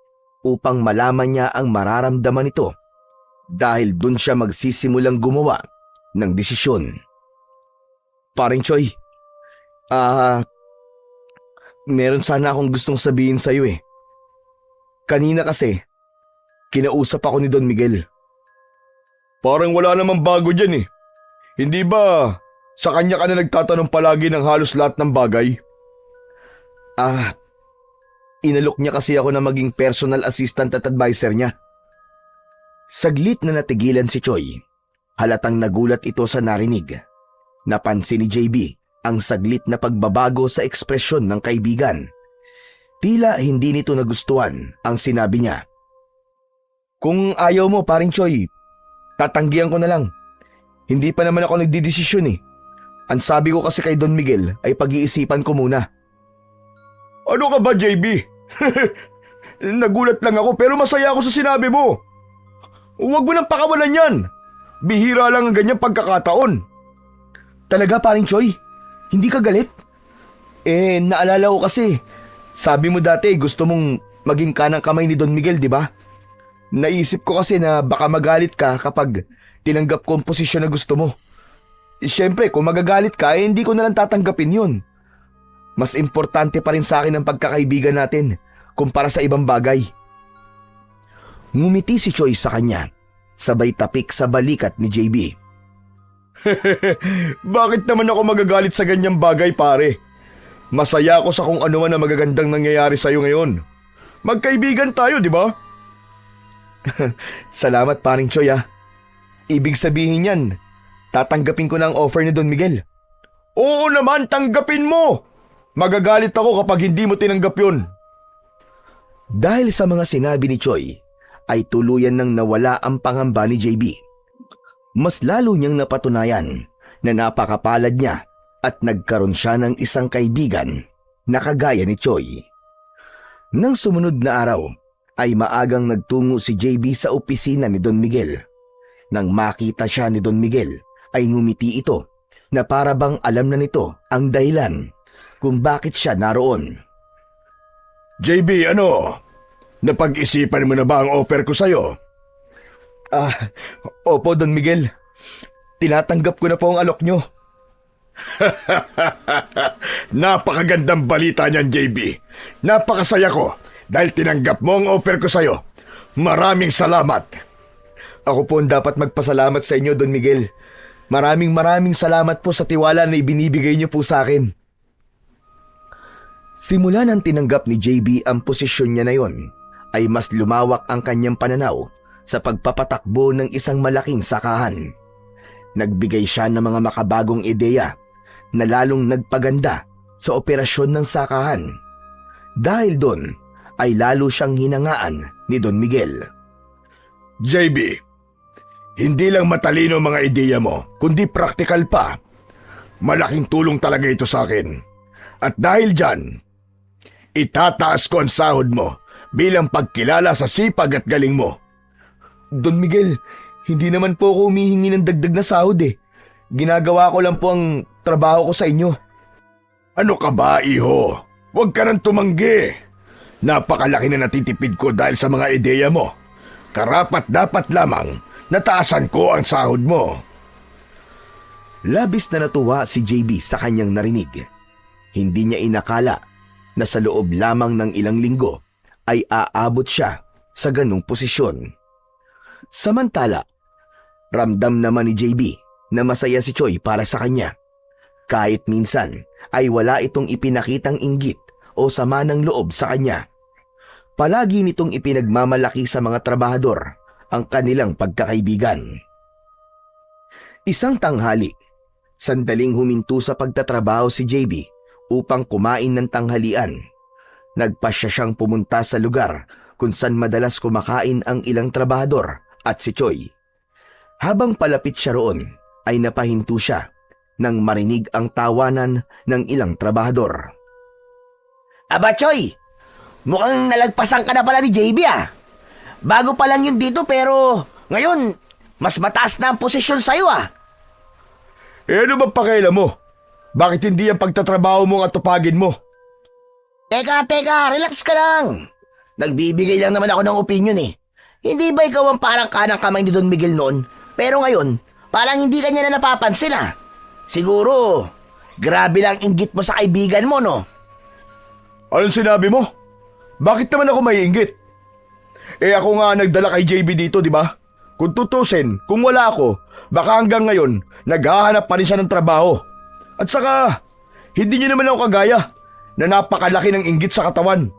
upang malaman niya ang mararamdaman nito dahil dun siya magsisimulang gumawa ng desisyon. Paring Choi, meron sana akong gustong sabihin sa'yo eh. Kanina kasi, kinausap ako ni Don Miguel. Parang wala namang bago dyan eh. Hindi ba sa kanya ka na nagtatanong palagi ng halos lahat ng bagay? Inalok niya kasi ako na maging personal assistant at advisor niya. Saglit na natigilan si Choi. Halatang nagulat ito sa narinig. Napansin ni JB ang saglit na pagbabago sa ekspresyon ng kaibigan. Tila hindi nito nagustuhan ang sinabi niya. Kung ayaw mo, paring Choi, tatanggihan ko na lang. Hindi pa naman ako nagdidesisyon eh. Ang sabi ko kasi kay Don Miguel ay pag-iisipan ko muna. Ano ka ba, JB? Nagulat lang ako pero masaya ako sa sinabi mo. Huwag mo nang pakawalan yan. Bihira lang ang ganyang pagkakataon. Talaga, paring Choi? Hindi ka galit? Naalala ko kasi, sabi mo dati gusto mong maging kanang kamay ni Don Miguel, di ba? Naisip ko kasi na baka magalit ka kapag tinanggap ko ang posisyon na gusto mo. Siyempre, kung magagalit ka, hindi ko na lang tatanggapin yun. Mas importante pa rin sa akin ang pagkakaibigan natin kumpara sa ibang bagay. Ngumiti si Choi sa kanya, sabay tapik sa balikat ni JB. Bakit naman ako magagalit sa ganyang bagay, pare? Masaya ako sa kung ano man na magagandang nangyayari sa'yo ngayon. Magkaibigan tayo, di ba? Salamat, paring Choi ah. Ibig sabihin yan, tatanggapin ko na ang offer ni Don Miguel. Oo naman, tanggapin mo! Magagalit ako kapag hindi mo tinanggap yun. Dahil sa mga sinabi ni Choi, ay tuluyan nang nawala ang pangamba ni JB. Mas lalo niyang napatunayan na napakapalad niya at nagkaroon siya ng isang kaibigan na kagaya ni Choi. Nang sumunod na araw, ay maagang nagtungo si JB sa opisina ni Don Miguel. Nang makita siya ni Don Miguel, ay ngumiti ito na para bang alam na nito ang dahilan kung bakit siya naroon. JB, ano? Napag-isipan mo na ba ang offer ko sa'yo? Opo, Don Miguel. Tinatanggap ko na po ang alok nyo. Napakagandang balita niyan, JB. Napakasaya ko dahil tinanggap mo ang offer ko sa'yo. Maraming salamat. Ako po ang dapat magpasalamat sa inyo, Don Miguel. Maraming salamat po sa tiwala na ibinibigay niyo po sa akin. Simula nang tinanggap ni JB ang posisyon niya na yon, ay mas lumawak ang kanyang pananaw sa pagpapatakbo ng isang malaking sakahan. Nagbigay siya ng mga makabagong ideya na lalong nagpaganda sa operasyon ng sakahan. Dahil doon ay lalo siyang hinangaan ni Don Miguel. JB, hindi lang matalino ang mga ideya mo, kundi praktikal pa. Malaking tulong talaga ito sa akin. At dahil dyan, itataas ko ang sahod mo bilang pagkilala sa sipag at galing mo. Don Miguel, hindi naman po ako humihingi ng dagdag na sahod eh. Ginagawa ko lang po ang trabaho ko sa inyo. Ano ka ba, iho? Huwag ka nang tumanggi. Napakalaki na natitipid ko dahil sa mga ideya mo. Karapat-dapat lamang nataasan ko ang sahod mo. Labis na natuwa si JB sa kanyang narinig. Hindi niya inakala na sa loob lamang ng ilang linggo ay aabot siya sa ganung posisyon. Samantala, ramdam naman ni JB na masaya si Choi para sa kanya. Kahit minsan ay wala itong ipinakitang inggit o sama ng loob sa kanya. Palagi nitong ipinagmamalaki sa mga trabahador ang kanilang pagkakaibigan. Isang tanghali, sandaling huminto sa pagtatrabaho si JB upang kumain ng tanghalian. Nagpasya siyang pumunta sa lugar kung saan madalas kumakain ang ilang trabahador at si Choi. Habang palapit siya roon, ay napahinto siya nang marinig ang tawanan ng ilang trabahador. Aba Choi, mukhang nalagpasan ka na pala ni JB ah. Bago pa lang yun dito pero ngayon mas mataas na ang posisyon sa'yo ah. Ano ba pakialam mo? Bakit hindi ang pagtatrabaho mo ang atupagin mo? Teka, relax ka lang. Nagbibigay lang naman ako ng opinion eh. Hindi ba ikaw ang parang kanang kamay ni Don Miguel noon? Pero ngayon, parang hindi ka niya na napapansin ah. Siguro, grabe lang inggit mo sa kaibigan mo, no? Anong sinabi mo? Bakit naman ako maiinggit? Eh ako nga nagdala kay JB dito, di ba? Kung tutusin, kung wala ako, baka hanggang ngayon, naghahanap pa rin siya ng trabaho. At saka, hindi niya naman ako kagaya na napakalaki ng inggit sa katawan.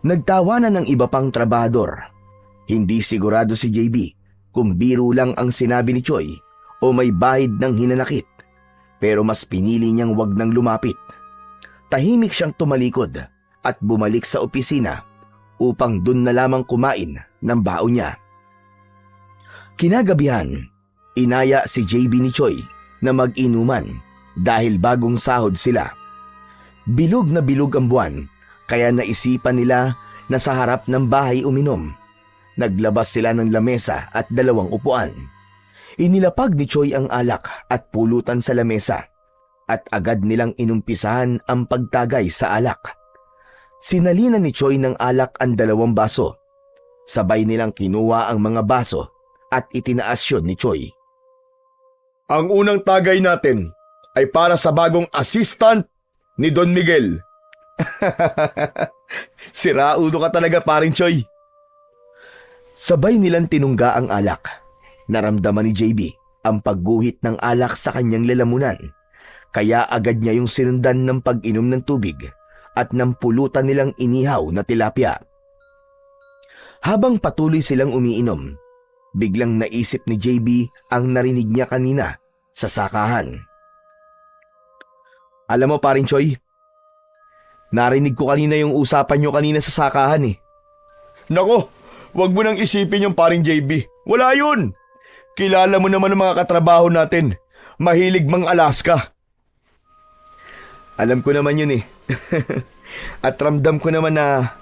Nagtawanan ng iba pang trabahador. Hindi sigurado si JB kung biro lang ang sinabi ni Choi o may bahid ng hinanakit. Pero mas pinili niyang wag nang lumapit. Tahimik siyang tumalikod at bumalik sa opisina upang dun na lamang kumain ng baon niya. Kinagabihan, inaya si JB ni Choi na mag-inuman dahil bagong sahod sila. Bilog na bilog ang buwan, kaya naisipan nila na sa harap ng bahay uminom. Naglabas sila ng lamesa at 2 upuan. Inilapag ni Choi ang alak at pulutan sa lamesa at agad nilang inumpisahan ang pagtagay sa alak. Sinalina ni Choi ng alak ang 2 baso. Sabay nilang kinuha ang mga baso at itinaas yun ni Choi. Ang unang tagay natin ay para sa bagong assistant ni Don Miguel. Sira ulo ka talaga, paring Choi. Sabay nilang tinungga ang alak. Naramdaman ni JB ang pagguhit ng alak sa kanyang lalamunan. Kaya agad niya yung sinundan ng pag-inom ng tubig at ng pulutan nilang inihaw na tilapia. Habang patuloy silang umiinom, biglang naisip ni JB ang narinig niya kanina sa sakahan. Alam mo, paring Choi, narinig ko kanina yung usapan nyo kanina sa sakahan eh. Nako, wag mo nang isipin yung paring JB. Wala yun. Kilala mo naman ang mga katrabaho natin. Mahilig mang Alaska. Alam ko naman yun eh. At ramdam ko naman na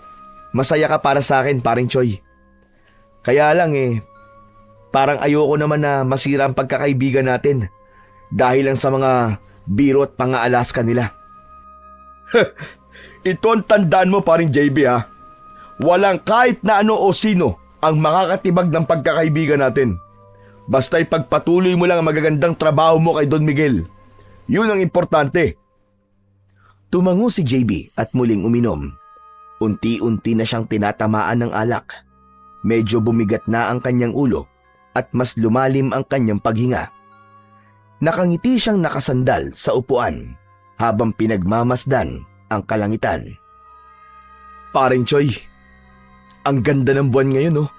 masaya ka para sa akin, paring Choi. Kaya lang parang ayoko naman na masira ang pagkakaibigan natin dahil lang sa mga biro at pang-Alaska nila. Ito ang tandaan mo, paring JB ha. Walang kahit na ano o sino ang makakatibag ng pagkakaibigan natin. Basta ipagpatuloy mo lang ang magagandang trabaho mo kay Don Miguel. Yun ang importante. Tumango si JB at muling uminom. Unti-unti na siyang tinatamaan ng alak. Medyo bumigat na ang kanyang ulo at mas lumalim ang kanyang paghinga. Nakangiti siyang nakasandal sa upuan habang pinagmamasdan ang kalangitan. Paring Choi, ang ganda ng buwan ngayon, oh.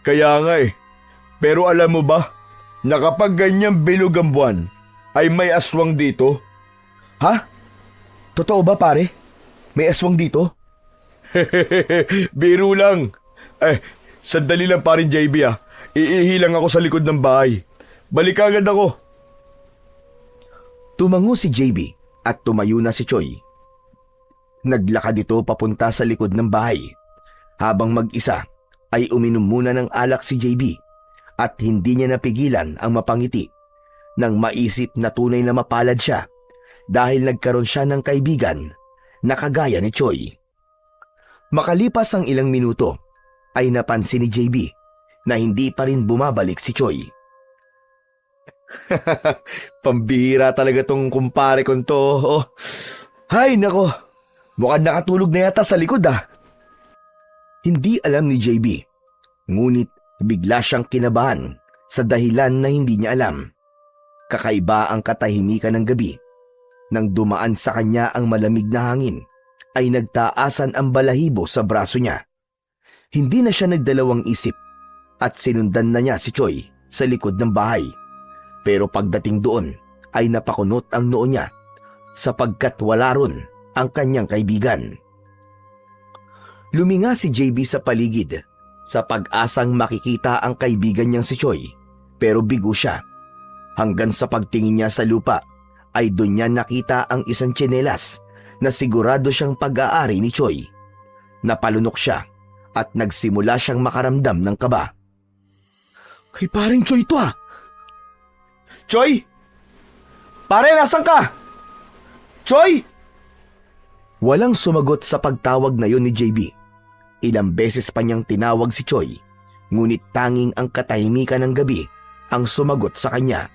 Kaya nga Pero alam mo ba, na kapag ganyang bilog ang buwan, ay may aswang dito? Ha? Totoo ba, pare? May aswang dito? Biro lang. Sandali lang, paring JB ah. Iihi lang ako sa likod ng bahay. Balik agad ako. Tumango si JB at tumayo na si Choi. Naglakad ito papunta sa likod ng bahay. Habang mag-isa ay uminom muna ng alak si JB at hindi niya napigilan ang mapangiti nang maisip na tunay na mapalad siya dahil nagkaroon siya ng kaibigan na kagaya ni Choi. Makalipas ang ilang minuto ay napansin ni JB na hindi pa rin bumabalik si Choi. Pambihira talaga tong kumpare kong to. Oh. Hay nako, mukhang nakatulog na yata sa likod ah. Hindi alam ni JB, ngunit bigla siyang kinabahan sa dahilan na hindi niya alam. Kakaiba ang katahimikan ng gabi. Nang dumaan sa kanya ang malamig na hangin, ay nagtaasan ang balahibo sa braso niya. Hindi na siya nagdalawang isip at sinundan na niya si Choi sa likod ng bahay. Pero pagdating doon ay napakunot ang noo niya sapagkat wala ron ang kanyang kaibigan. Luminga si JB sa paligid sa pag-asang makikita ang kaibigan niyang si Choi, pero bigo siya. Hanggang sa pagtingin niya sa lupa ay doon niya nakita ang isang tsinelas na sigurado siyang pag-aari ni Choi. Napalunok siya at nagsimula siyang makaramdam ng kaba. Kay paring Choi to ah! Choi! Pare, nasan ka? Choi! Walang sumagot sa pagtawag na yon ni JB. Ilang beses pa niyang tinawag si Choi, ngunit tanging ang katahimikan ng gabi ang sumagot sa kanya.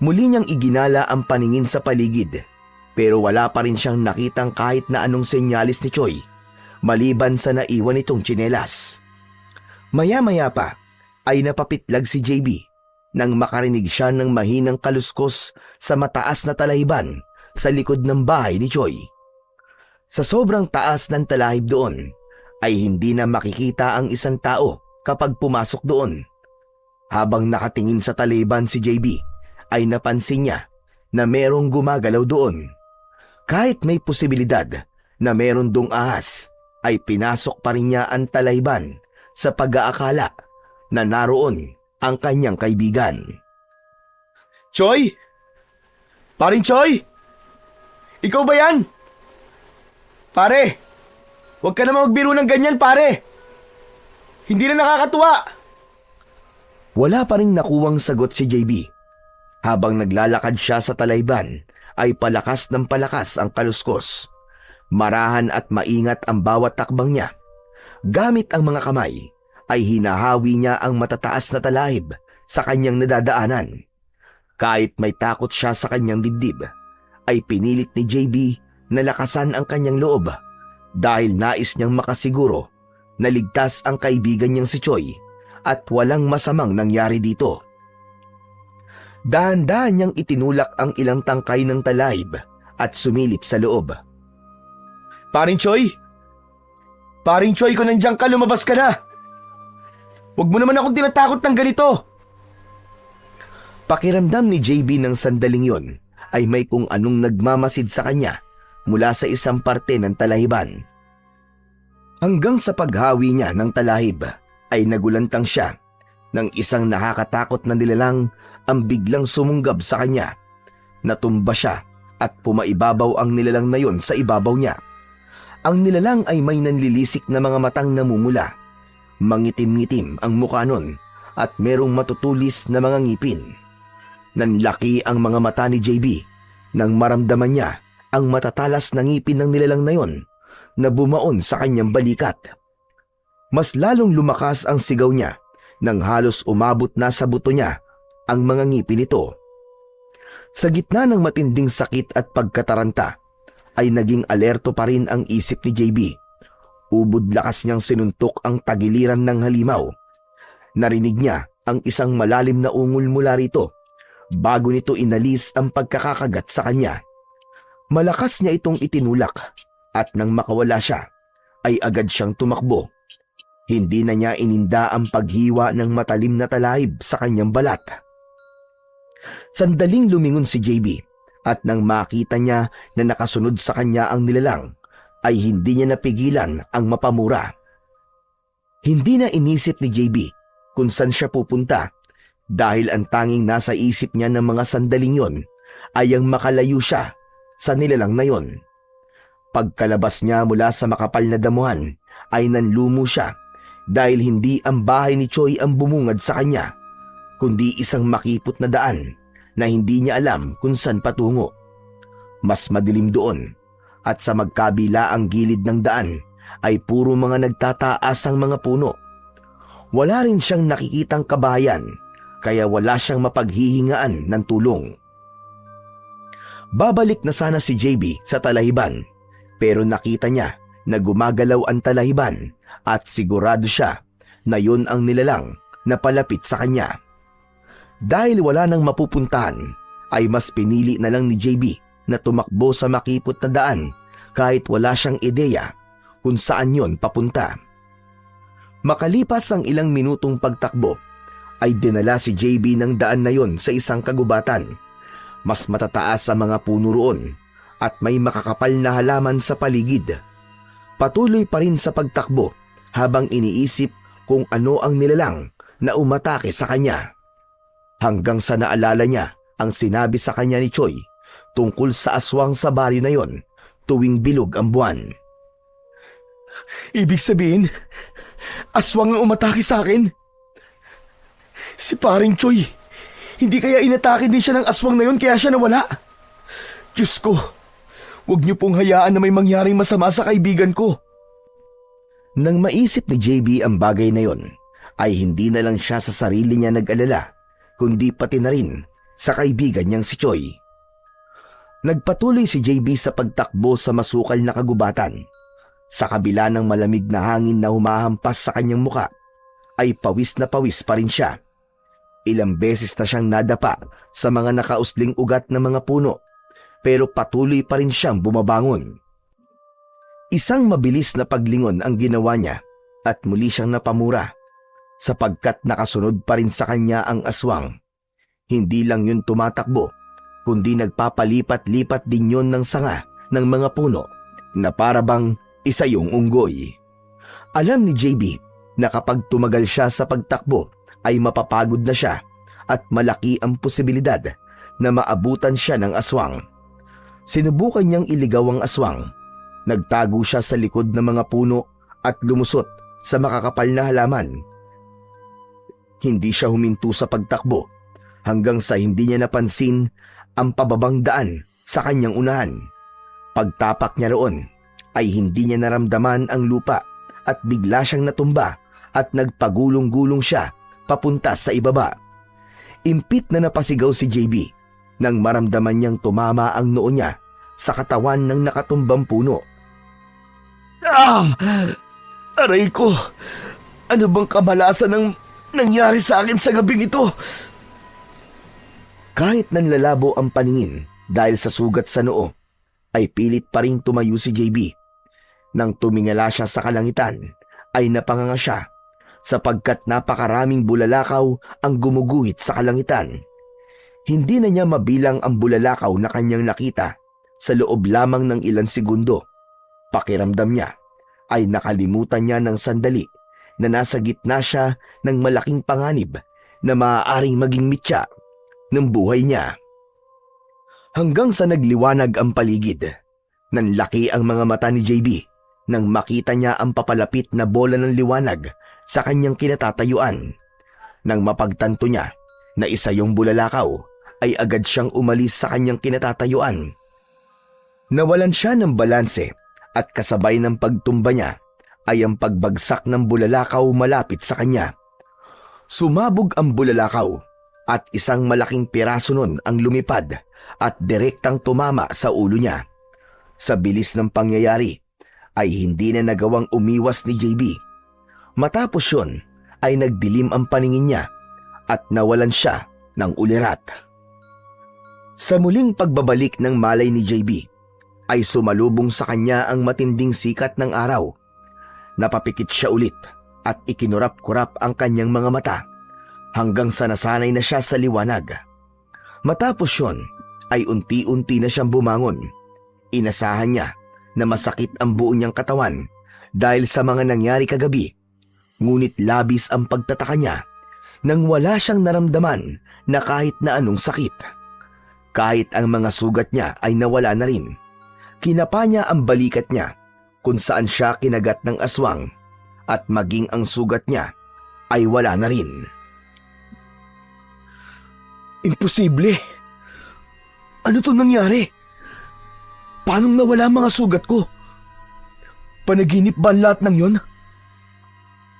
Muli niyang iginala ang paningin sa paligid, pero wala pa rin siyang nakitang kahit na anong senyalis ni Choi, maliban sa naiwan itong tsinelas. Maya-maya pa ay napapitlag si JB nang makarinig siya ng mahinang kaluskos sa mataas na talahib sa likod ng bahay ni Choi. Sa sobrang taas ng talahib doon ay hindi na makikita ang isang tao kapag pumasok doon. Habang nakatingin sa taliban si JB ay napansin niya na merong gumagalaw doon. Kahit may posibilidad na meron dong ahas, ay pinasok pa rin niya ang talahib sa pag-aakala na naroon ang kanyang kaibigan. Choi? Paring Choi? Ikaw ba yan? Pare, huwag ka naman magbiro ng ganyan, pare. Hindi na nakakatuwa. Wala pa rin nakuwang sagot si JB. Habang naglalakad siya sa talayban, ay palakas ng palakas ang kaluskos. Marahan at maingat ang bawat takbang niya. Gamit ang mga kamay, ay hinahawi niya ang matataas na talahib sa kanyang nadadaanan. Kahit may takot siya sa kanyang dibdib, ay pinilit ni JB na lakasan ang kanyang loob dahil nais niyang makasiguro na ligtas ang kaibigan niyang si Choi at walang masamang nangyari dito. Dahan-dahan niyang itinulak ang ilang tangkay ng talahib at sumilip sa loob. Paring Choi? Paring Choi, kung nandiyan ka, lumabas ka na. Huwag mo naman akong tinatakot ng ganito. Pakiramdam ni JB ng sandaling yon ay may kung anong nagmamasid sa kanya mula sa isang parte ng talahiban. Hanggang sa paghawi niya ng talahib ay nagulantang siya ng isang nakakatakot na nilalang ang biglang sumunggab sa kanya. Natumba siya at pumaibabaw ang nilalang na yon sa ibabaw niya. Ang nilalang ay may nanlilisik na mga matang namumula. Mangitim-ngitim ang mukha nun at merong matutulis na mga ngipin. Nanlaki ang mga mata ni JB nang maramdaman niya ang matatalas na ngipin ng nilalang na yon na bumaon sa kanyang balikat. Mas lalong lumakas ang sigaw niya nang halos umabot na sa buto niya ang mga ngipin nito. Sa gitna ng matinding sakit at pagkataranta, ay naging alerto pa rin ang isip ni JB. Ubod lakas niyang sinuntok ang tagiliran ng halimaw. Narinig niya ang isang malalim na ungol mula rito bago nito inalis ang pagkakakagat sa kanya. Malakas niya itong itinulak at nang makawala siya, ay agad siyang tumakbo. Hindi na niya ininda ang paghiwa ng matalim na talahib sa kanyang balat. Sandaling lumingon si JB at nang makita niya na nakasunod sa kanya ang nilalang, ay hindi niya napigilan ang mapamura. Hindi na inisip ni JB kung saan siya pupunta dahil ang tanging nasa isip niya ng mga sandaling yon ay ang makalayo siya sa nilalang na yon. Pagkalabas niya mula sa makapal na damuhan ay nanlumo siya dahil hindi ang bahay ni Choi ang bumungad sa kanya, kundi isang makipot na daan na hindi niya alam kung saan patungo. Mas madilim doon at sa magkabila ang gilid ng daan ay puro mga nagtataas ang mga puno. Wala rin siyang nakikitang kabahayan kaya wala siyang mapaghihingaan ng tulong. Babalik na sana si JB sa talahiban pero nakita niya na gumagalaw ang talahiban at sigurado siya na yun ang nilalang na palapit sa kanya. Dahil wala nang mapupuntahan, ay mas pinili na lang ni JB na tumakbo sa makipot na daan kahit wala siyang ideya kung saan yon papunta. Makalipas ang ilang minutong pagtakbo, ay dinala si JB ng daan na yon sa isang kagubatan. Mas matataas sa mga puno roon at may makakapal na halaman sa paligid. Patuloy pa rin sa pagtakbo habang iniisip kung ano ang nilalang na umatake sa kanya. Hanggang sa naalala niya ang sinabi sa kanya ni Choi tungkol sa aswang sa baryo na yon tuwing bilog ang buwan. Ibig sabihin, aswang ang umatake sa akin? Si paring Choi, hindi kaya inatake din siya ng aswang na yon kaya siya nawala? Diyos ko, Huwag niyo pong hayaan na may mangyaring masama sa kaibigan ko. Nang maisip ni JB ang bagay na yon, ay hindi na lang siya sa sarili niya nag-alala, kundi pati na rin sa kaibigan niyang si Choi. Nagpatuloy si JB sa pagtakbo sa masukal na kagubatan. Sa kabila ng malamig na hangin na humahampas sa kanyang muka, ay pawis na pawis pa rin siya. Ilang beses na siyang nadapa sa mga nakausling ugat ng mga puno, pero patuloy pa rin siyang bumabangon. Isang mabilis na paglingon ang ginawa niya at muli siyang napamura sapagkat nakasunod pa rin sa kanya ang aswang. Hindi lang yun tumatakbo, kundi nagpapalipat-lipat din yun ng sanga ng mga puno na parabang isa yung unggoy. Alam ni JB na kapag tumagal siya sa pagtakbo ay mapapagod na siya at malaki ang posibilidad na maabutan siya ng aswang. Sinubukan niyang iligaw ang aswang. Nagtago siya sa likod ng mga puno at lumusot sa makakapal na halaman. Hindi siya huminto sa pagtakbo hanggang sa hindi niya napansin ang pababang daan sa kanyang unahan. Pagtapak niya roon ay hindi niya naramdaman ang lupa at bigla siyang natumba at nagpagulong-gulong siya papunta sa ibaba. Impit na napasigaw si JB nang maramdaman niyang tumama ang noo niya sa katawan ng nakatumbang puno. Ah! Aray ko! Ano bang kamalasan ang nangyari sa akin sa gabing ito? Kahit nanlalabo ang paningin dahil sa sugat sa noo, ay pilit pa rin tumayo si JB. Nang tumingala siya sa kalangitan, ay napanganga siya sapagkat napakaraming bulalakaw ang gumuguhit sa kalangitan. Hindi na niya mabilang ang bulalakaw na kanyang nakita sa loob lamang ng ilang segundo. Pakiramdam niya ay nakalimutan niya ng sandali na nasa gitna siya ng malaking panganib na maaaring maging mitya ng buhay niya. Hanggang sa nagliwanag ang paligid, nanlaki ang mga mata ni JB nang makita niya ang papalapit na bola ng liwanag sa kanyang kinatatayuan. Nang mapagtanto niya na isa yung bulalakaw, ay agad siyang umalis sa kanyang kinatatayuan. Nawalan siya ng balanse at kasabay ng pagtumba niya ay ang pagbagsak ng bulalakaw malapit sa kanya. Sumabog ang bulalakaw at isang malaking piraso nun ang lumipad at direktang tumama sa ulo niya. Sa bilis ng pangyayari ay hindi na nagawang umiwas ni JB. Matapos yun ay nagdilim ang paningin niya at nawalan siya ng ulirat. Sa muling pagbabalik ng malay ni JB ay sumalubong sa kanya ang matinding sikat ng araw. Napapikit siya ulit at ikinurap-kurap ang kanyang mga mata hanggang sa nasanay na siya sa liwanag. Matapos yun ay unti-unti na siyang bumangon. Inasahan niya na masakit ang buo niyang katawan dahil sa mga nangyari kagabi. Ngunit labis ang pagtataka niya nang wala siyang naramdaman na kahit na anong sakit. Kahit ang mga sugat niya ay nawala na rin. Kinapa niya ang balikat niya kung saan siya kinagat ng aswang at maging ang sugat niya ay wala na rin. Imposible! Ano to nangyari? Paano nawala mga sugat ko? Panaginip ba ang lahat ng yon?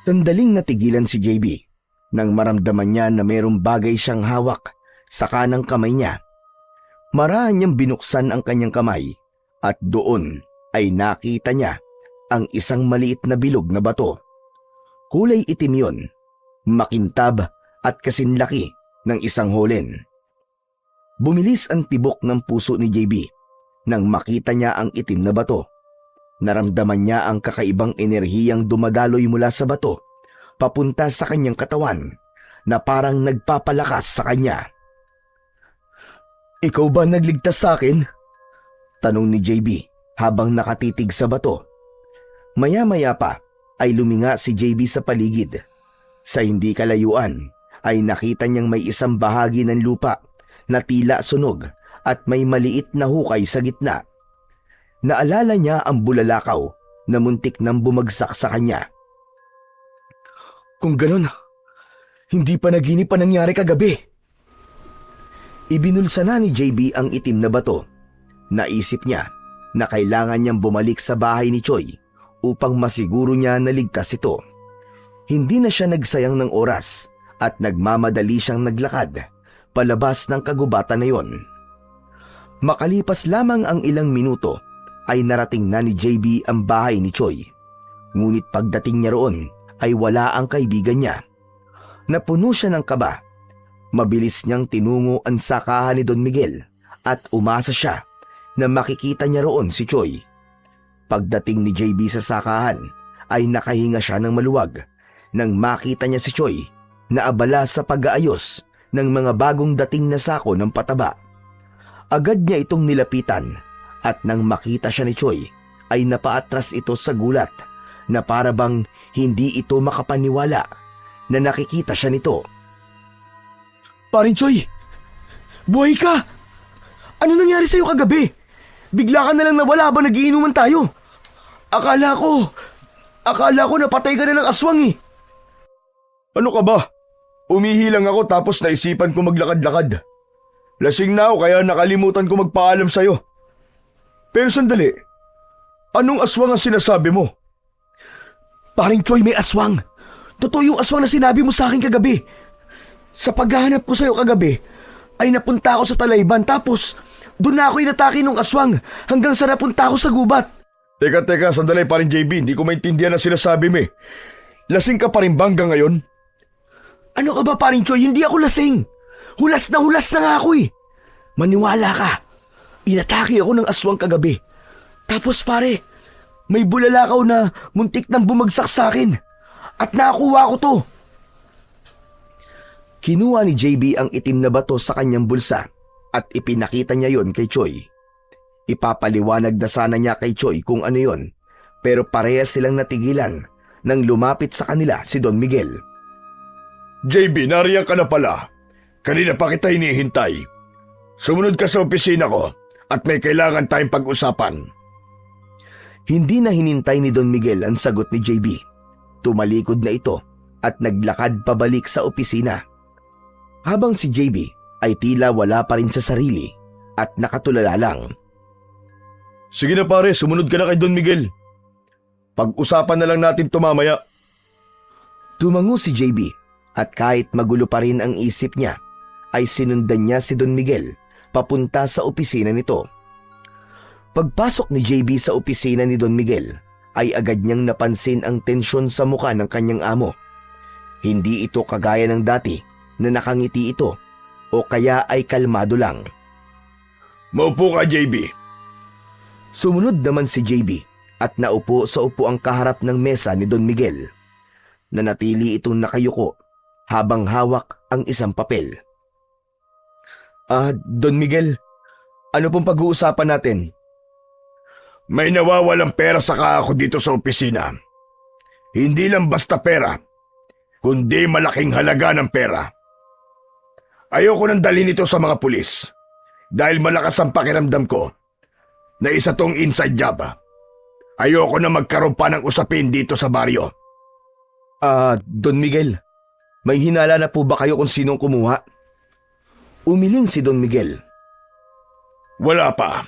Sandaling natigilan si JB nang maramdaman niya na mayroong bagay siyang hawak sa kanang kamay niya. Marahan niyang binuksan ang kanyang kamay at doon ay nakita niya ang isang maliit na bilog na bato. Kulay itim yun, makintab at kasinlaki ng isang holen. Bumilis ang tibok ng puso ni JB nang makita niya ang itim na bato. Naramdaman niya ang kakaibang enerhiyang dumadaloy mula sa bato papunta sa kanyang katawan na parang nagpapalakas sa kanya. Ikaw ba nagligtas sa akin? Tanong ni JB habang nakatitig sa bato. Maya-maya pa ay luminga si JB sa paligid. Sa hindi kalayuan ay nakita niyang may isang bahagi ng lupa na tila sunog at may maliit na hukay sa gitna. Naalala niya ang bulalakaw na muntik nang bumagsak sa kanya. Kung ganun, hindi pa naginip pa nangyari kagabi. Ibinulsa na ni JB ang itim na bato. Naisip niya na kailangan niyang bumalik sa bahay ni Choi upang masiguro niya na ligtas ito. Hindi na siya nagsayang ng oras at nagmamadali siyang naglakad palabas ng kagubatan na yon. Makalipas lamang ang ilang minuto ay narating na ni JB ang bahay ni Choi. Ngunit pagdating niya roon ay wala ang kaibigan niya. Napuno siya ng kaba. Mabilis niyang tinungo ang sakahan ni Don Miguel at umasa siya na makikita niya roon si Choi. Pagdating ni JB sa sakahan ay nakahinga siya ng maluwag nang makita niya si Choi na abala sa pag-aayos ng mga bagong dating na sako ng pataba. Agad niya itong nilapitan at nang makita siya ni Choi ay napaatras ito sa gulat na para bang hindi ito makapaniwala na nakikita siya nito. Paring Choi! Buhay ka! Ano nangyari sa'yo kagabi? Bigla ka na lang nawala ba nagiinuman tayo? Akala ko napatay ka na ng aswang eh. Ano ka ba? Umihi lang ako tapos naisipan ko maglakad-lakad. Lasing na ako kaya nakalimutan ko magpaalam sa'yo. Pero sandali, anong aswang ang sinasabi mo? Paring Choi, may aswang. Totoo yung aswang na sinabi mo sa akin kagabi. Sa paghahanap ko sa'yo kagabi, ay napunta ako sa Talayban tapos doon na ako inatake ng aswang hanggang sa napunta ako sa gubat. Teka, sandali paring JB, hindi ko maintindihan ang sinasabi mo eh. Lasing ka pa rin ba hanggang ngayon? Ano ka ba paring Choi? Hindi ako lasing. Hulas na nga ako eh. Maniwala ka. Inatake ako ng aswang kagabi. Tapos pare, may bulalakaw na muntik nang bumagsak sa akin. At nakuha ko to. Kinuha ni JB ang itim na bato sa kanyang bulsa at ipinakita niya yon kay Choi. Ipapaliwanag na sana niya kay Choi kung ano yon, pero parehas silang natigilan nang lumapit sa kanila si Don Miguel. JB, nariyan ka na pala. Kanina pa kita hinihintay. Sumunod ka sa opisina ko at may kailangan tayong pag-usapan. Hindi na hinintay ni Don Miguel ang sagot ni JB. Tumalikod na ito at naglakad pabalik sa opisina. Habang si JB ay tila wala pa rin sa sarili at nakatulala lang. Sige na pare, sumunod ka na kay Don Miguel. Pag-usapan na lang natin ito mamaya. Tumango si JB at kahit magulo pa rin ang isip niya, ay sinundan niya si Don Miguel papunta sa opisina nito. Pagpasok ni JB sa opisina ni Don Miguel, ay agad niyang napansin ang tensyon sa mukha ng kanyang amo. Hindi ito kagaya ng dati na nakangiti ito o kaya ay kalmado lang. Maupo ka, JB. Sumunod naman si JB at naupo sa upuang kaharap ng mesa ni Don Miguel. Nanatili itong nakayuko habang hawak ang isang papel. Don Miguel, ano pong pag-uusapan natin? May nawawalang pera saka ako dito sa opisina. Hindi lang basta pera, kundi malaking halaga ng pera. Ayoko nang dalhin ito sa mga pulis dahil malakas ang pakiramdam ko na isa tong inside job. Ayoko na magkaroon pa ng usapin dito sa baryo. Don Miguel, may hinala na po ba kayo kung sinong kumuha? Umiling si Don Miguel. Wala pa.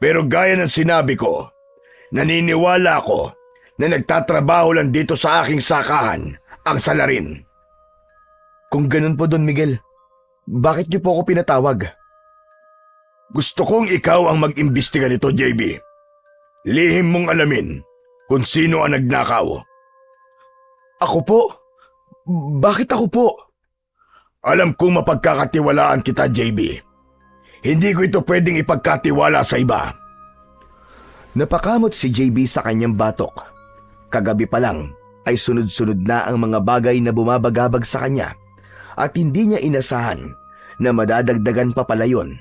Pero gaya ng sinabi ko, naniniwala ako na nagtatrabaho lang dito sa aking sakahan ang salarin. Kung ganun po, Don Miguel, bakit niyo po ako pinatawag? Gusto kong ikaw ang mag-imbestiga nito, JB. Lihim mong alamin kung sino ang nagnakaw. Ako po? Bakit ako po? Alam kong mapagkakatiwalaan kita, JB. Hindi ko ito pwedeng ipagkatiwala sa iba. Napakamot si JB sa kanyang batok. Kagabi pa lang ay sunod-sunod na ang mga bagay na bumabagabag sa kanya at hindi niya inasahan na madadagdagan pa pala yun.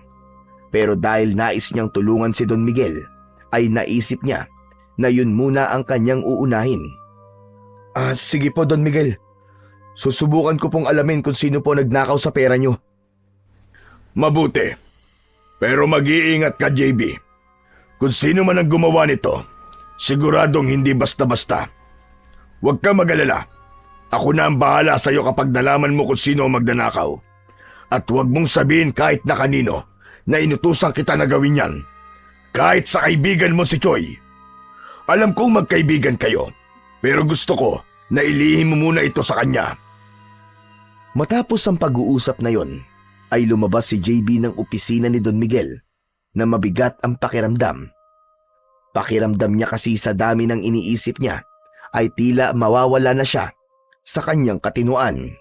Pero dahil nais niyang tulungan si Don Miguel, ay naisip niya na yun muna ang kanyang uunahin. Sige po, Don Miguel. Susubukan ko pong alamin kung sino po nagnakaw sa pera niyo. Mabuti. Pero mag-iingat ka, JB. Kung sino man ang gumawa nito, siguradong hindi basta-basta. Huwag ka mag-alala. Ako na ang bahala sa iyo kapag nalaman mo kung sino ang magnanakaw. At huwag mong sabihin kahit na kanino na inutusan kita na gawin yan. Kahit sa kaibigan mo si Choi. Alam kong magkaibigan kayo, pero gusto ko na ilihim mo muna ito sa kanya. Matapos ang pag-uusap na yon, ay lumabas si JB ng opisina ni Don Miguel na mabigat ang pakiramdam. Pakiramdam niya kasi sa dami ng iniisip niya ay tila mawawala na siya sa kanyang katinuan.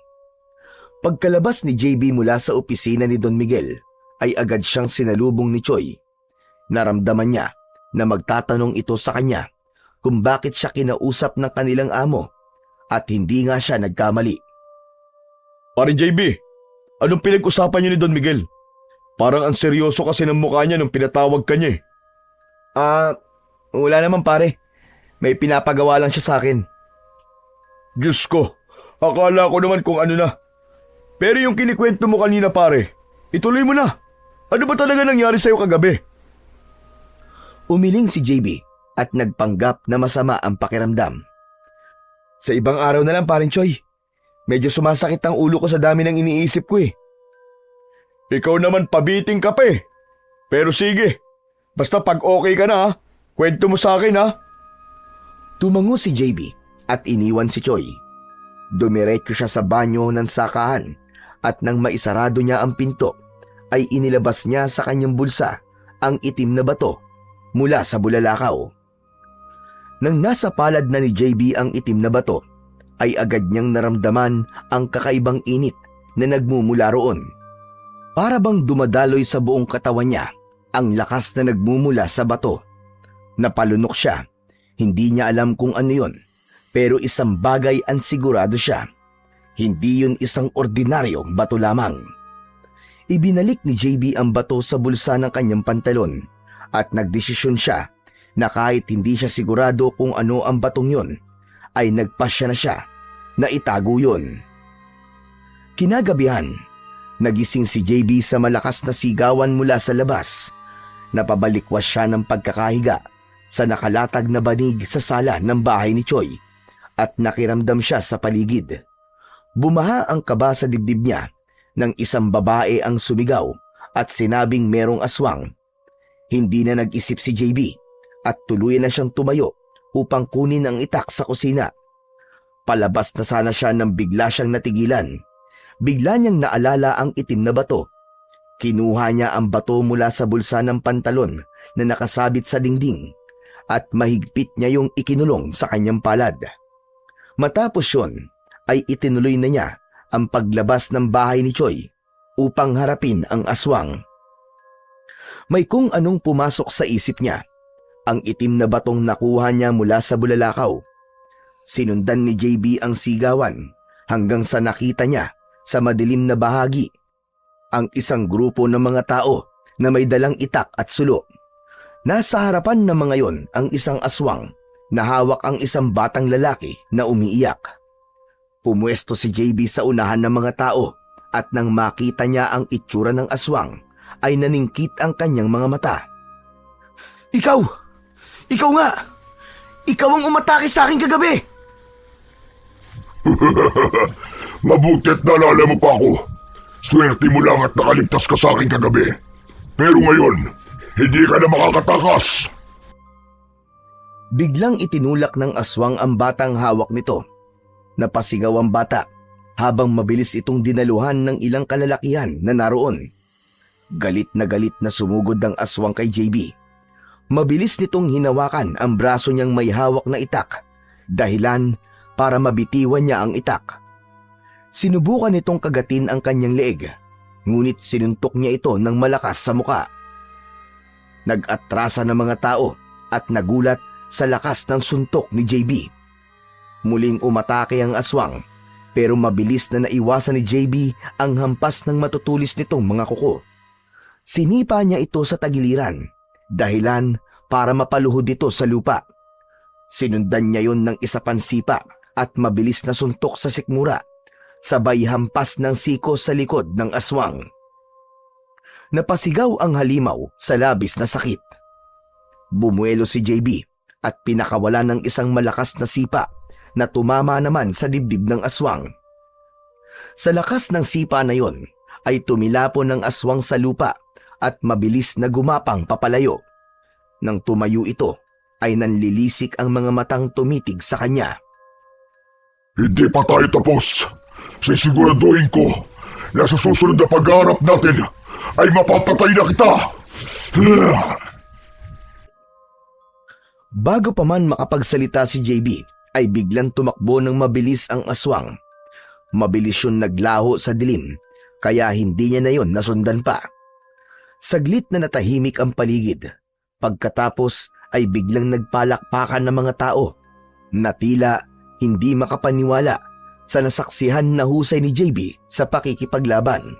Pagkalabas ni JB mula sa opisina ni Don Miguel ay agad siyang sinalubong ni Choi. Naramdaman niya na magtatanong ito sa kanya kung bakit siya kinausap ng kanilang amo at hindi nga siya nagkamali. Parin JB, anong pinag-usapan niyo ni Don Miguel? Parang ang seryoso kasi ng mukha niya nung pinatawag ka niya eh. Wala naman pare. May pinapagawa lang siya sa akin. Diyos ko, akala ko naman kung ano na. Pero yung kinikwento mo kanina pare, ituloy mo na. Ano ba talaga nangyari sa'yo kagabi? Umiling si JB at nagpanggap na masama ang pakiramdam. Sa ibang araw na lang parin Choi. Medyo sumasakit ang ulo ko sa dami ng iniisip ko eh. Ikaw naman pabiting ka pa eh. Pero sige, basta pag okay ka na ha, kwento mo sa akin ha. Tumango si JB at iniwan si Choi. Dumiretso siya sa banyo ng sakahan at nang maisarado niya ang pinto, ay inilabas niya sa kanyang bulsa ang itim na bato mula sa bulalakaw. Nang nasa palad na ni JB ang itim na bato, ay agad niyang naramdaman ang kakaibang init na nagmumula roon. Para bang dumadaloy sa buong katawan niya ang lakas na nagmumula sa bato. Napalunok siya. Hindi niya alam kung ano yon, pero isang bagay ang sigurado siya. Hindi yun isang ordinaryong bato lamang. Ibinalik ni JB ang bato sa bulsa ng kanyang pantalon at nagdesisyon siya na kahit hindi siya sigurado kung ano ang batong yon, ay nagpasya na siya na itago yon. Kinagabihan, nagising si JB sa malakas na sigawan mula sa labas. Napabalikwas siya ng pagkakahiga sa nakalatag na banig sa sala ng bahay ni Choi at nakiramdam siya sa paligid. Bumaha ang kaba sa dibdib niya nang isang babae ang sumigaw at sinabing merong aswang. Hindi na nag-isip si JB at tuluyan na siyang tumayo upang kunin ang itak sa kusina. Palabas na sana siya nang bigla siyang natigilan. Bigla niyang naalala ang itim na bato. Kinuha niya ang bato mula sa bulsa ng pantalon na nakasabit sa dingding at mahigpit niya yung ikinulong sa kanyang palad. Matapos yun, ay itinuloy na niya ang paglabas ng bahay ni Choi upang harapin ang aswang. May kung anong pumasok sa isip niya. Ang itim na batong nakuha niya mula sa bulalakaw. Sinundan ni JB ang sigawan hanggang sa nakita niya sa madilim na bahagi ang isang grupo ng mga tao na may dalang itak at sulo. Nasa harapan ng mga yon ang isang aswang na hawak ang isang batang lalaki na umiiyak. Pumuesto si JB sa unahan ng mga tao at nang makita niya ang itsura ng aswang ay naningkit ang kanyang mga mata. Ikaw! Ikaw nga! Ikaw ang umatake sa akin kagabi! Mabuti't naalala mo pa ako. Swerte mo lang at nakaligtas ka sa akin kagabi. Pero ngayon, hindi ka na makakatakas. Biglang itinulak ng aswang ang batang hawak nito. Napasigaw ang bata habang mabilis itong dinaluhan ng ilang kalalakihan na naroon. Galit na sumugod ang aswang kay JB. Mabilis nitong hinawakan ang braso niyang may hawak na itak, dahilan para mabitiwan niya ang itak. Sinubukan nitong kagatin ang kanyang leeg, ngunit sinuntok niya ito ng malakas sa muka. Nag-atrasa ng mga tao at nagulat sa lakas ng suntok ni JB. Muling umatake ang aswang, pero mabilis na naiwasan ni JB ang hampas ng matutulis nitong mga kuko. Sinipa niya ito sa tagiliran, dahilan para mapaluhod ito sa lupa. Sinundan niya yon ng isa pang sipa at mabilis na suntok sa sikmura, sabay hampas ng siko sa likod ng aswang. Napasigaw ang halimaw sa labis na sakit. Bumuelo si JB at pinakawalan ng isang malakas na sipa na tumama naman sa dibdib ng aswang. Sa lakas ng sipa na yon ay tumilapon ng aswang sa lupa at mabilis na gumapang papalayo. Nang tumayo ito, ay nanlilisik ang mga matang tumitig sa kanya. Hindi pa tayo tapos. Sisiguraduhin ko na sa susunod na pag-aarap natin ay mapapatay na kita. Bago pa man makapagsalita si JB, ay biglang tumakbo ng mabilis ang aswang. Mabilis yun naglaho sa dilim, kaya hindi niya na yon nasundan pa. Saglit na natahimik ang paligid. Pagkatapos ay biglang nagpalakpakan ng mga tao na tila hindi makapaniwala sa nasaksihan na husay ni JB sa pakikipaglaban.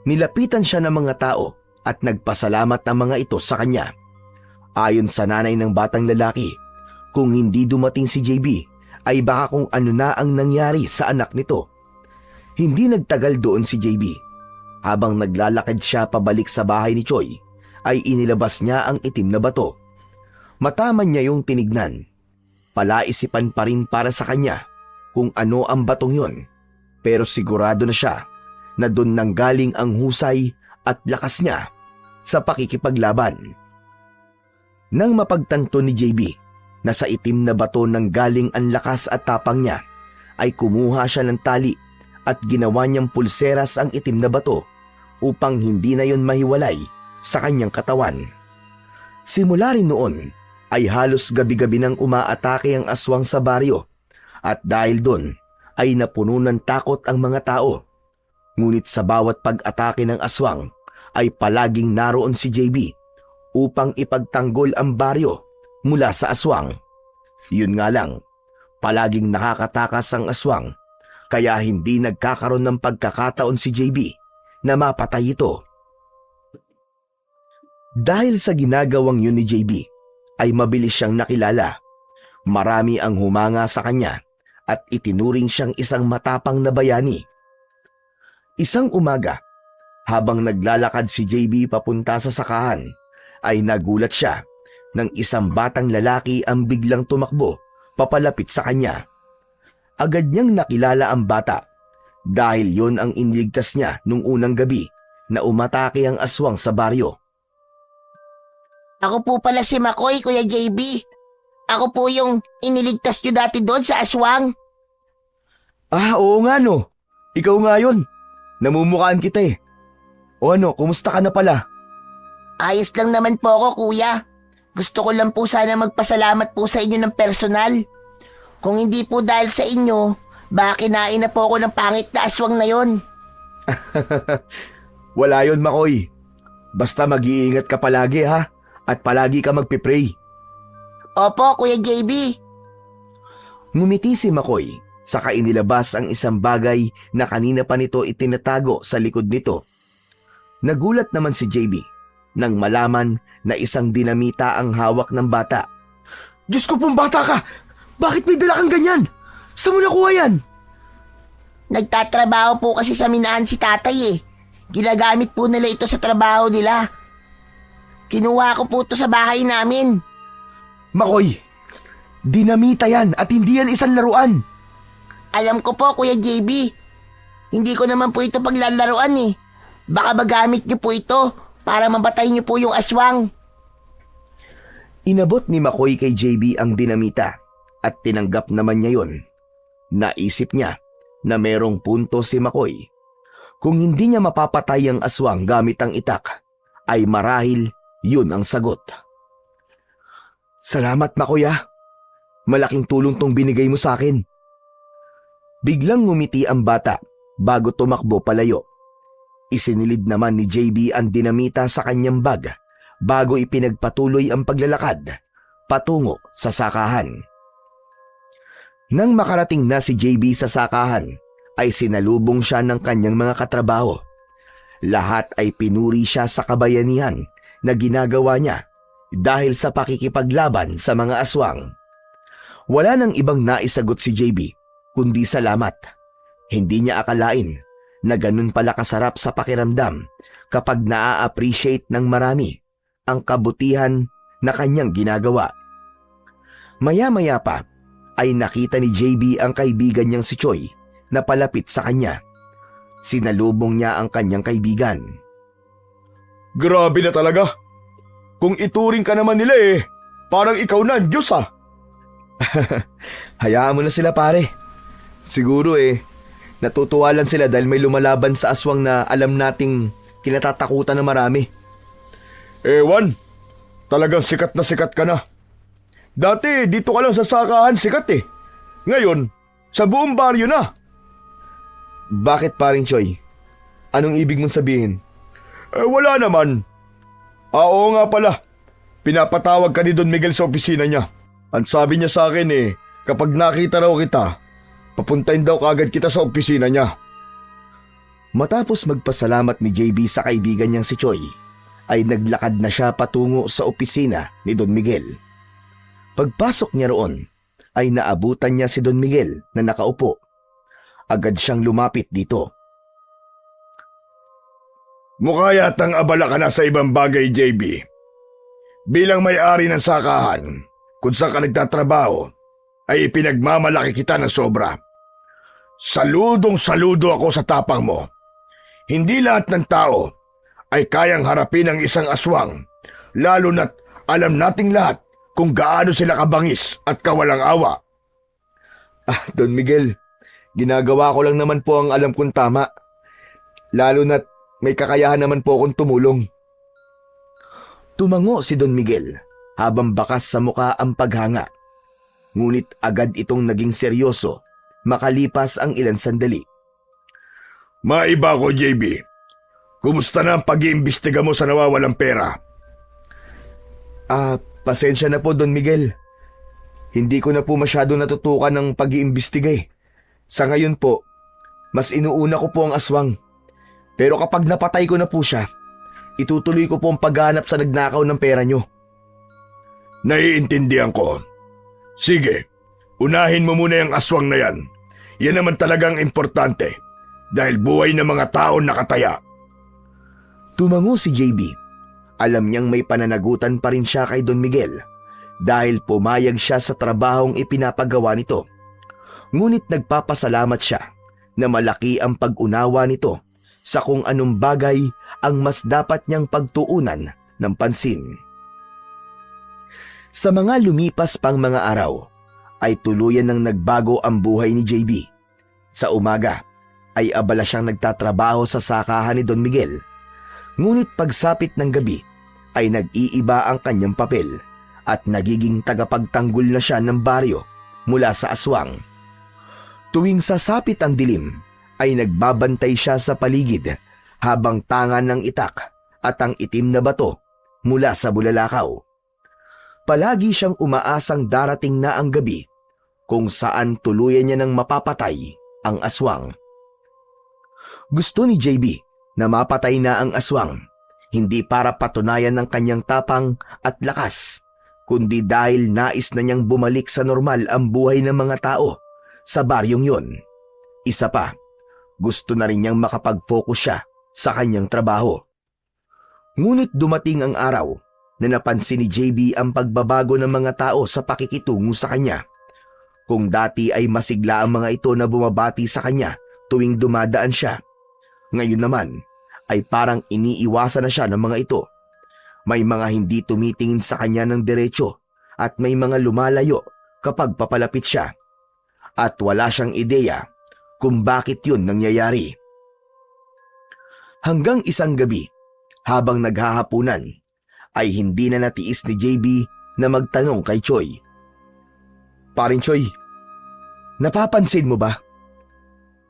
Nilapitan siya ng mga tao at nagpasalamat ng mga ito sa kanya. Ayon sa nanay ng batang lalaki, kung hindi dumating si JB ay baka kung ano na ang nangyari sa anak nito. Hindi nagtagal doon si JB. Habang naglalakad siya pabalik sa bahay ni Choi, ay inilabas niya ang itim na bato. Mataman niya yung tinignan. Palaisipan pa rin para sa kanya kung ano ang batong yon, pero sigurado na siya na doon nanggaling ang husay at lakas niya sa pakikipaglaban. Nang mapagtanto ni JB na sa itim na bato nanggaling ang lakas at tapang niya, ay kumuha siya ng tali at ginawa niyang pulseras ang itim na bato upang hindi na yon mahiwalay sa kanyang katawan. Simula rin noon ay halos gabi-gabi nang umaatake ang aswang sa baryo, at dahil doon ay napuno ng takot ang mga tao. Ngunit sa bawat pag-atake ng aswang ay palaging naroon si JB upang ipagtanggol ang baryo mula sa aswang. Yun nga lang, palaging nakakatakas ang aswang, kaya hindi nagkakaroon ng pagkakataon si JB na mapatay ito. Dahil sa ginagawang yun ni JB, ay mabilis siyang nakilala. Marami ang humanga sa kanya at itinuring siyang isang matapang na bayani. Isang umaga, habang naglalakad si JB papunta sa sakahan, ay nagulat siya nang isang batang lalaki ang biglang tumakbo papalapit sa kanya. Agad niyang nakilala ang bata dahil yon ang iniligtas niya nung unang gabi na umatake ang aswang sa baryo. Ako po pala si Makoy, Kuya JB. Ako po yung iniligtas nyo dati doon sa aswang. Ah, oo nga no. Ikaw nga yun. Namumukhaan kita eh. O ano, kumusta ka na pala? Ayos lang naman po ako, Kuya. Gusto ko lang po sana magpasalamat po sa inyo ng personal. Kung hindi po dahil sa inyo, baka kinain na po ako ng pangit na aswang na yon. Wala yun, Makoy. Basta mag-iingat ka palagi ha. At palagi ka magpipray. Opo, Kuya JB. Ngumiti si Makoy, saka inilabas ang isang bagay na kanina pa nito itinatago sa likod nito. Nagulat naman si JB nang malaman na isang dinamita ang hawak ng bata. Diyos ko pong bata ka! Bakit may dala kang ganyan? Saan mo nakuha yan? Nagtatrabaho po kasi sa minahan si tatay eh. Ginagamit po nila ito sa trabaho nila. Kinuha ko po ito sa bahay namin. Makoy, dinamita yan at hindi yan isang laruan. Alam ko po, Kuya JB. Hindi ko naman po ito paglalaruan eh. Baka magamit niyo po ito para mabatay niyo po yung aswang. Inabot ni Makoy kay JB ang dinamita at tinanggap naman niya yon. Naisip niya na merong punto si Makoy. Kung hindi niya mapapatay ang aswang gamit ang itak, ay marahil yun ang sagot. Salamat, Makoy ah. Malaking tulong tong binigay mo sa akin. Biglang ngumiti ang bata bago tumakbo palayo. Isinilid naman ni JB ang dinamita sa kanyang bag bago ipinagpatuloy ang paglalakad patungo sa sakahan. Nang makarating na si JB sa sakahan, ay sinalubong siya ng kanyang mga katrabaho. Lahat ay pinuri siya sa kabayanihan na ginagawa niya dahil sa pakikipaglaban sa mga aswang. Wala nang ibang naisagot si JB kundi salamat. Hindi niya akalain na ganun pala kasarap sa pakiramdam kapag naa-appreciate ng marami ang kabutihan na kanyang ginagawa. Maya-maya pa ay nakita ni JB ang kaibigan niyang si Choi na palapit sa kanya. Sinalubong niya ang kanyang kaibigan. Grabe na talaga. Kung ituring ka naman nila parang ikaw na ang Diyos ah. Hayaan mo na sila pare. Siguro natutuwa lang sila dahil may lumalaban sa aswang na alam nating kinatatakutan na marami. Ewan, talagang sikat na sikat ka na. Dati dito ka lang sa sakahan sikat Ngayon, sa buong baryo na. Bakit paring Choy? Anong ibig mong sabihin? Wala naman. Oo nga pala. Pinapatawag ka ni Don Miguel sa opisina niya. Ang sabi niya sa akin kapag nakita raw kita, papuntahin daw kagad kita sa opisina niya. Matapos magpasalamat ni JB sa kaibigan niyang si Choy, ay naglakad na siya patungo sa opisina ni Don Miguel. Pagpasok niya roon, ay naabutan niya si Don Miguel na nakaupo. Agad siyang lumapit dito. Mukha yatang abala ka na sa ibang bagay, JB. Bilang may-ari ng sakahan, kung saan ka nagtatrabaho, ay ipinagmamalaki kita ng sobra. Saludong-saludo ako sa tapang mo. Hindi lahat ng tao ay kayang harapin ang isang aswang, lalo na't alam nating lahat kung gaano sila kabangis at kawalang awa. Don Miguel, ginagawa ko lang naman po ang alam kong tama. Lalo na't may kakayahan naman po akong tumulong. Tumango si Don Miguel habang bakas sa muka ang paghanga. Ngunit agad itong naging seryoso makalipas ang ilang sandali. Maiba ko, JB. Kumusta na ang pag-iimbestiga mo sa nawawalang pera? Pasensya na po, Don Miguel. Hindi ko na po masyado natutukan ng pag-iimbestiga Sa ngayon po, mas inuuna ko po ang aswang. Pero kapag napatay ko na po siya, itutuloy ko po ang paghanap sa nagnakaw ng pera nyo. Naiintindihan ko. Sige, unahin mo muna yung aswang na yan. Yan naman talagang importante dahil buhay ng mga tao nakataya. Tumango si JB. Alam niyang may pananagutan pa rin siya kay Don Miguel dahil pumayag siya sa trabahong ipinapagawa nito. Ngunit nagpapasalamat siya na malaki ang pag-unawa nito sa kung anong bagay ang mas dapat niyang pagtuunan ng pansin. Sa mga lumipas pang mga araw, ay tuluyan nang nagbago ang buhay ni JB. Sa umaga, ay abala siyang nagtatrabaho sa sakahan ni Don Miguel. Ngunit pagsapit ng gabi, ay nag-iiba ang kanyang papel at nagiging tagapagtanggol na siya ng baryo mula sa aswang. Tuwing sasapit ang dilim, ay nagbabantay siya sa paligid habang tangan ng itak at ang itim na bato mula sa bulalakaw. Palagi siyang umaasang darating na ang gabi kung saan tuluyan niya nang mapapatay ang aswang. Gusto ni JB na mapatay na ang aswang, hindi para patunayan ng kanyang tapang at lakas, kundi dahil nais na niyang bumalik sa normal ang buhay ng mga tao sa baryong yon. Isa pa, gusto na rin niyang makapag-focus siya sa kanyang trabaho. Ngunit dumating ang araw na napansin ni JB ang pagbabago ng mga tao sa pakikitungo sa kanya. Kung dati ay masigla ang mga ito na bumabati sa kanya tuwing dumadaan siya, ngayon naman ay parang iniiwasan na siya ng mga ito. May mga hindi tumitingin sa kanya ng diretso at may mga lumalayo kapag papalapit siya. At wala siyang ideya kung bakit yun nangyayari. Hanggang isang gabi, habang naghahapunan, ay hindi na natiis ni JB na magtanong kay Choy. Paring Choy, napapansin mo ba?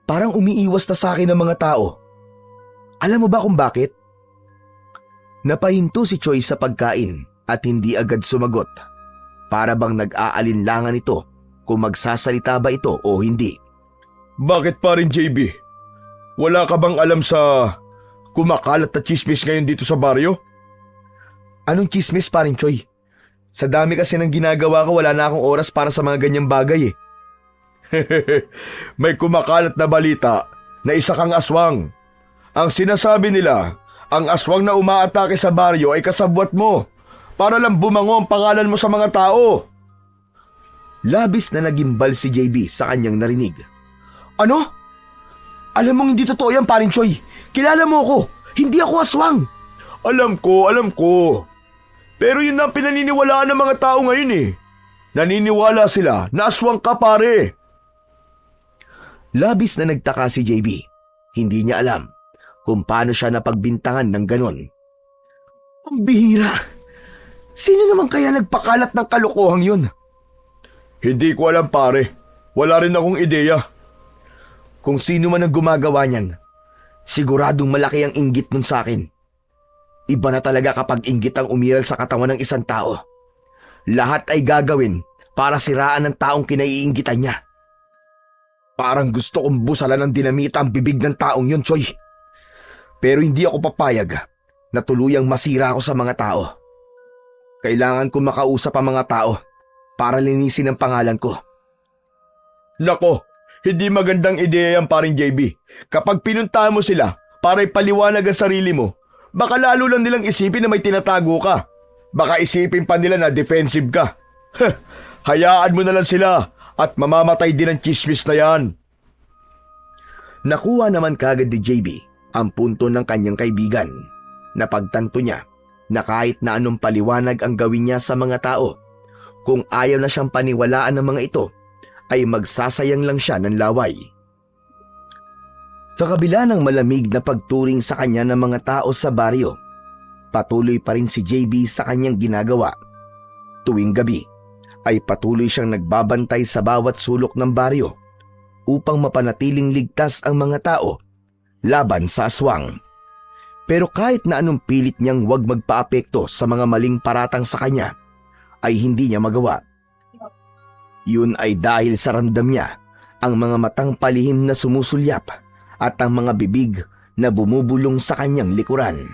Parang umiiwas na sa akin ng mga tao. Alam mo ba kung bakit? Napahinto si Choy sa pagkain at hindi agad sumagot. Para bang nag-aalinlangan ito kung magsasalita ba ito o hindi. Bakit pa rin, JB? Wala ka bang alam sa kumakalat na chismis ngayon dito sa baryo? Anong chismis, paring Choy? Sa dami kasi ng ginagawa ko, wala na akong oras para sa mga ganyang bagay May kumakalat na balita na isa kang aswang. Ang sinasabi nila, ang aswang na umaatake sa baryo ay kasabwat mo para lang bumango ang pangalan mo sa mga tao. Labis na nagimbal si JB sa kanyang narinig. Ano? Alam mong hindi totoo yan, paring Choy. Kilala mo ako. Hindi ako aswang. Alam ko. Pero yun ang pinaniniwalaan ng mga tao ngayon eh. Naniniwala sila na aswang ka pare. Labis na nagtaka si JB. Hindi niya alam kung paano siya napagbintangan ng ganon. Ang bihira. Sino naman kaya nagpakalat ng kalokohang yun? Hindi ko alam pare. Wala rin akong ideya. Kung sino man ang gumagawa niyan, siguradong malaki ang inggit nun sa akin. Iba na talaga kapag inggit ang umiral sa katawan ng isang tao. Lahat ay gagawin para siraan ng taong kinaiinggitan niya. Parang gusto kong busalan ng dinamita ang bibig ng taong yun, Choy. Pero hindi ako papayag na tuluyang masira ako sa mga tao. Kailangan kong makausap ang mga tao para linisin ang pangalan ko. Nako, hindi magandang ideya yan paring JB. Kapag pinuntahan mo sila para ipaliwanag ang sarili mo, baka lalo lang nilang isipin na may tinatago ka. Baka isipin pa nila na defensive ka. Hayaan mo na lang sila at mamamatay din ang chismis na yan. Nakuha naman kagad ni JB ang punto ng kanyang kaibigan. Napagtanto niya na kahit na anong paliwanag ang gawin niya sa mga tao, kung ayaw na siyang paniwalaan ng mga ito, ay magsasayang lang siya ng laway. Sa kabila ng malamig na pagturing sa kanya ng mga tao sa baryo, patuloy pa rin si JB sa kanyang ginagawa. Tuwing gabi ay patuloy siyang nagbabantay sa bawat sulok ng baryo upang mapanatiling ligtas ang mga tao laban sa aswang. Pero kahit na anong pilit niyang huwag magpaapekto sa mga maling paratang sa kanya, ay hindi niya magawa. Yun ay dahil sa ramdam niya ang mga matang palihim na sumusulyap at ang mga bibig na bumubulong sa kanyang likuran.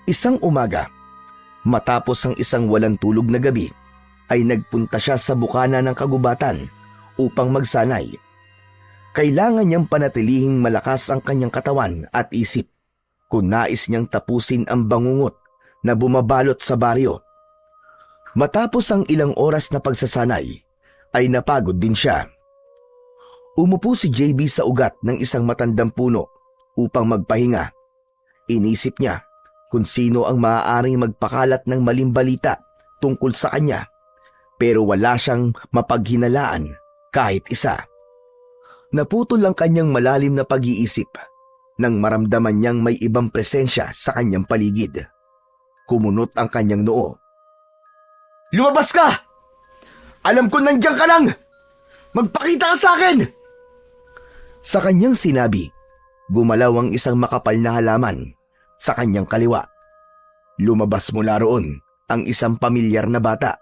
Isang umaga, matapos ang isang walang tulog na gabi, ay nagpunta siya sa bukana ng kagubatan upang magsanay. Kailangan niyang panatilihing malakas ang kanyang katawan at isip kung nais niyang tapusin ang bangungot na bumabalot sa baryo. Matapos ang ilang oras na pagsasanay, ay napagod din siya. Umupo si JB sa ugat ng isang matandang puno upang magpahinga. Inisip niya kung sino ang maaaring magpakalat ng maling balita tungkol sa kanya, pero wala siyang mapaghinalaan kahit isa. Naputol ang kanyang malalim na pag-iisip nang maramdaman niyang may ibang presensya sa kanyang paligid. Kumunot ang kanyang noo. Lumabas ka! Alam ko nandiyan ka lang! Magpakita ka sa akin! Sa kanyang sinabi, gumalaw ang isang makapal na halaman sa kanyang kaliwa. Lumabas mula roon ang isang pamilyar na bata.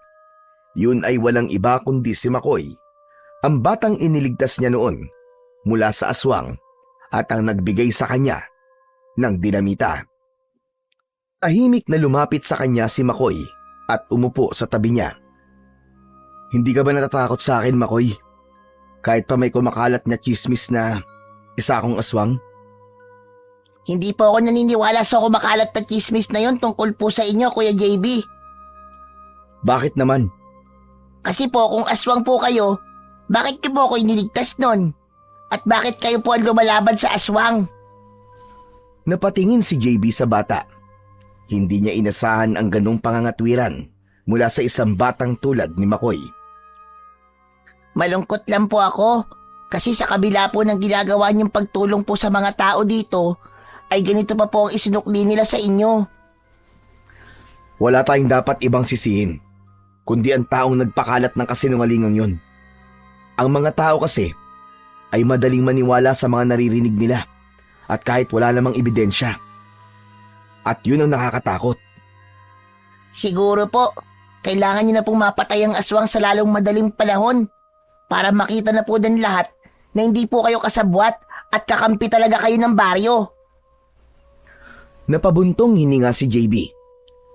Yun ay walang iba kundi si Makoy, ang batang iniligtas niya noon mula sa aswang at ang nagbigay sa kanya ng dinamita. Tahimik na lumapit sa kanya si Makoy at umupo sa tabi niya. Hindi ka ba natatakot sa akin, Makoy? Kahit pa may kumakalat na chismis na isa akong aswang? Hindi po ako naniniwala sa kumakalat na chismis na yon tungkol po sa inyo, Kuya JB. Bakit naman? Kasi po kung aswang po kayo, bakit niyo po ako iniligtas nun? At bakit kayo po ang lumalaban sa aswang? Napatingin si JB sa bata. Hindi niya inasahan ang ganong pangangatwiran mula sa isang batang tulad ni Makoy. Malungkot lang po ako kasi sa kabila po ng ginagawa niyong pagtulong po sa mga tao dito, ay ganito pa po ang isinukli nila sa inyo. Wala tayong dapat ibang sisihin, kundi ang taong nagpakalat ng kasinungalingang yon. Ang mga tao kasi ay madaling maniwala sa mga naririnig nila at kahit wala namang ebidensya. At yun ang nakakatakot. Siguro po, kailangan niyo na pong mapatay ang aswang sa lalong madaling panahon para makita na po din lahat na hindi po kayo kasabwat at kakampi talaga kayo ng baryo. Napabuntong hininga si JB.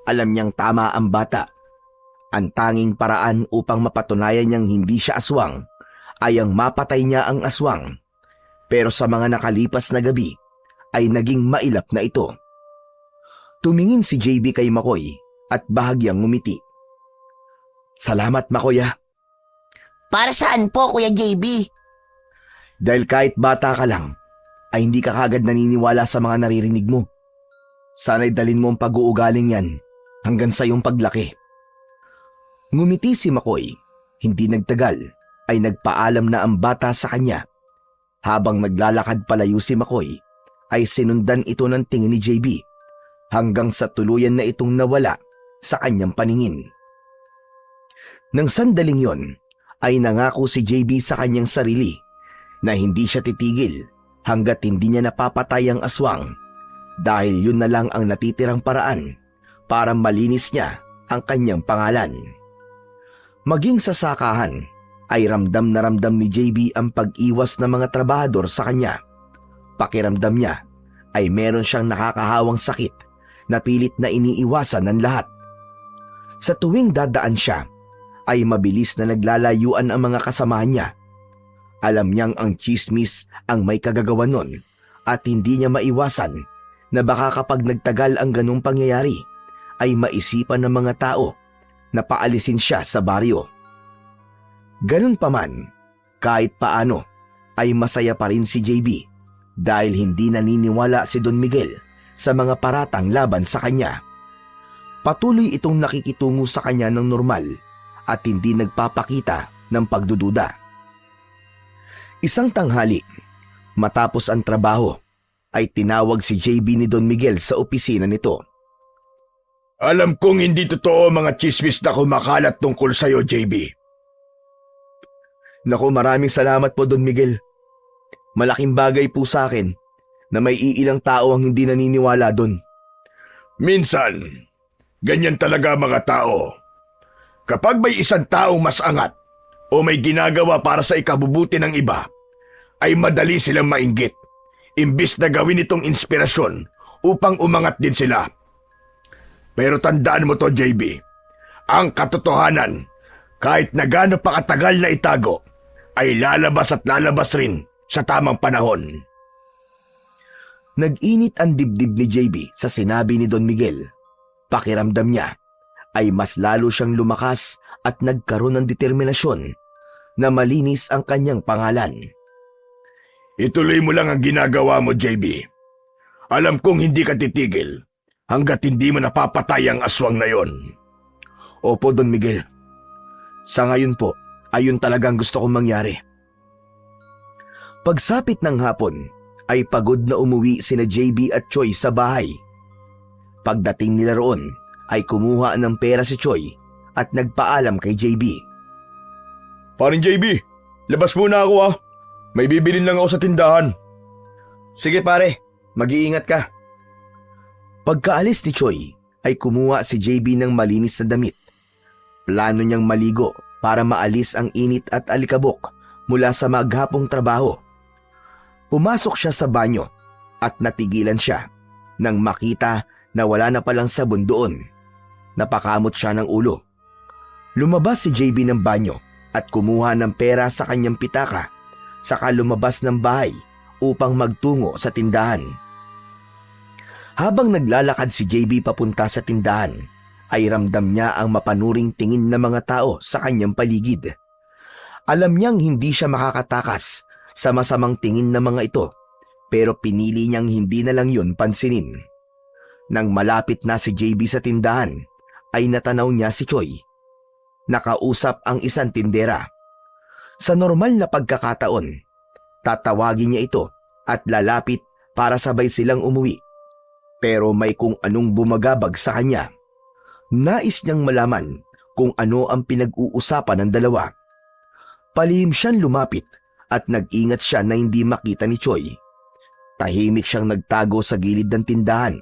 Alam niyang tama ang bata. Ang tanging paraan upang mapatunayan niyang hindi siya aswang ay ang mapatay niya ang aswang. Pero sa mga nakalipas na gabi ay naging mailap na ito. Tumingin si JB kay Makoy at bahagyang ngumiti. Salamat, Makoy. Para saan po, Kuya JB? Dahil kahit bata ka lang, ay hindi ka kagad naniniwala sa mga naririnig mo. Sana'y dalin mo ang pag-uugaling yan hanggang sa iyong paglaki. Ngumiti si McCoy. Hindi nagtagal ay nagpaalam na ang bata sa kanya. Habang naglalakad palayo si McCoy, ay sinundan ito ng tingin ni JB hanggang sa tuluyan na itong nawala sa kanyang paningin. Nang sandaling yon, ay nangako si JB sa kanyang sarili na hindi siya titigil hanggat hindi niya napapatay ang aswang dahil yun na lang ang natitirang paraan para malinis niya ang kanyang pangalan. Maging sa sakahan, ay ramdam na ramdam ni JB ang pag-iwas ng mga trabahador sa kanya. Pakiramdam niya ay meron siyang nakakahawang sakit na pilit na iniiwasan ng lahat. Sa tuwing dadaan siya, ay mabilis na naglalayuan ang mga kasamahan niya. Alam niyang ang chismis ang may kagagawa nun at hindi niya maiwasan na baka kapag nagtagal ang ganung pangyayari ay maisipan ng mga tao na paalisin siya sa baryo. Ganun pa man, kahit paano ay masaya pa rin si JB dahil hindi naniniwala si Don Miguel sa mga paratang laban sa kanya. Patuloy itong nakikitungo sa kanya ng normal at hindi nagpapakita ng pagdududa. Isang tanghali, matapos ang trabaho, ay tinawag si JB ni Don Miguel sa opisina nito. Alam kong hindi totoo mga chismis na kumakalat tungkol sa'yo, JB. Naku, maraming salamat po Don Miguel. Malaking bagay po sa akin na may iilang tao ang hindi naniniwala doon. Minsan, ganyan talaga mga tao. Kapag may isang taong mas angat o may ginagawa para sa ikabubuti ng iba, ay madali silang mainggit, imbis na gawin itong inspirasyon upang umangat din sila. Pero tandaan mo to, JB, ang katotohanan, kahit na gaano pa katagal na itago, ay lalabas at lalabas rin sa tamang panahon. Nag-init ang dibdib ni JB sa sinabi ni Don Miguel. Pakiramdam niya ay mas lalo siyang lumakas at nagkaroon ng determinasyon na malinis ang kanyang pangalan. Ituloy mo lang ang ginagawa mo, JB. Alam kong hindi ka titigil hanggat hindi mo napapatay ang aswang na yon. Opo, Don Miguel. Sa ngayon po, ayun talagang gusto kong mangyari. Pagsapit ng hapon, ay pagod na umuwi sina JB at Choi sa bahay. Pagdating nila roon, ay kumuha ng pera si Choi at nagpaalam kay JB. Paring JB, labas muna ako ah. May bibilin lang ako sa tindahan. Sige pare, mag-iingat ka. Pagkaalis ni Choi, ay kumuha si JB ng malinis na damit. Plano niyang maligo para maalis ang init at alikabok mula sa maghapong trabaho. Pumasok siya sa banyo at natigilan siya nang makita na wala na palang sabon doon. Napakamot siya ng ulo. Lumabas si JB ng banyo at kumuha ng pera sa kanyang pitaka, saka lumabas ng bahay upang magtungo sa tindahan. Habang naglalakad si JB papunta sa tindahan, ay ramdam niya ang mapanuring tingin ng mga tao sa kanyang paligid. Alam niyang hindi siya makakatakas sa masamang tingin ng mga ito, pero pinili niyang hindi na lang yun pansinin. Nang malapit na si JB sa tindahan, ay natanaw niya si Choi. Nakausap ang isang tindera. Sa normal na pagkakataon, tatawagin niya ito at lalapit para sabay silang umuwi. Pero may kung anong bumagabag sa kanya. Nais niyang malaman kung ano ang pinag-uusapan ng dalawa. Palihim siyang lumapit at nag-ingat siya na hindi makita ni Choi. Tahimik siyang nagtago sa gilid ng tindahan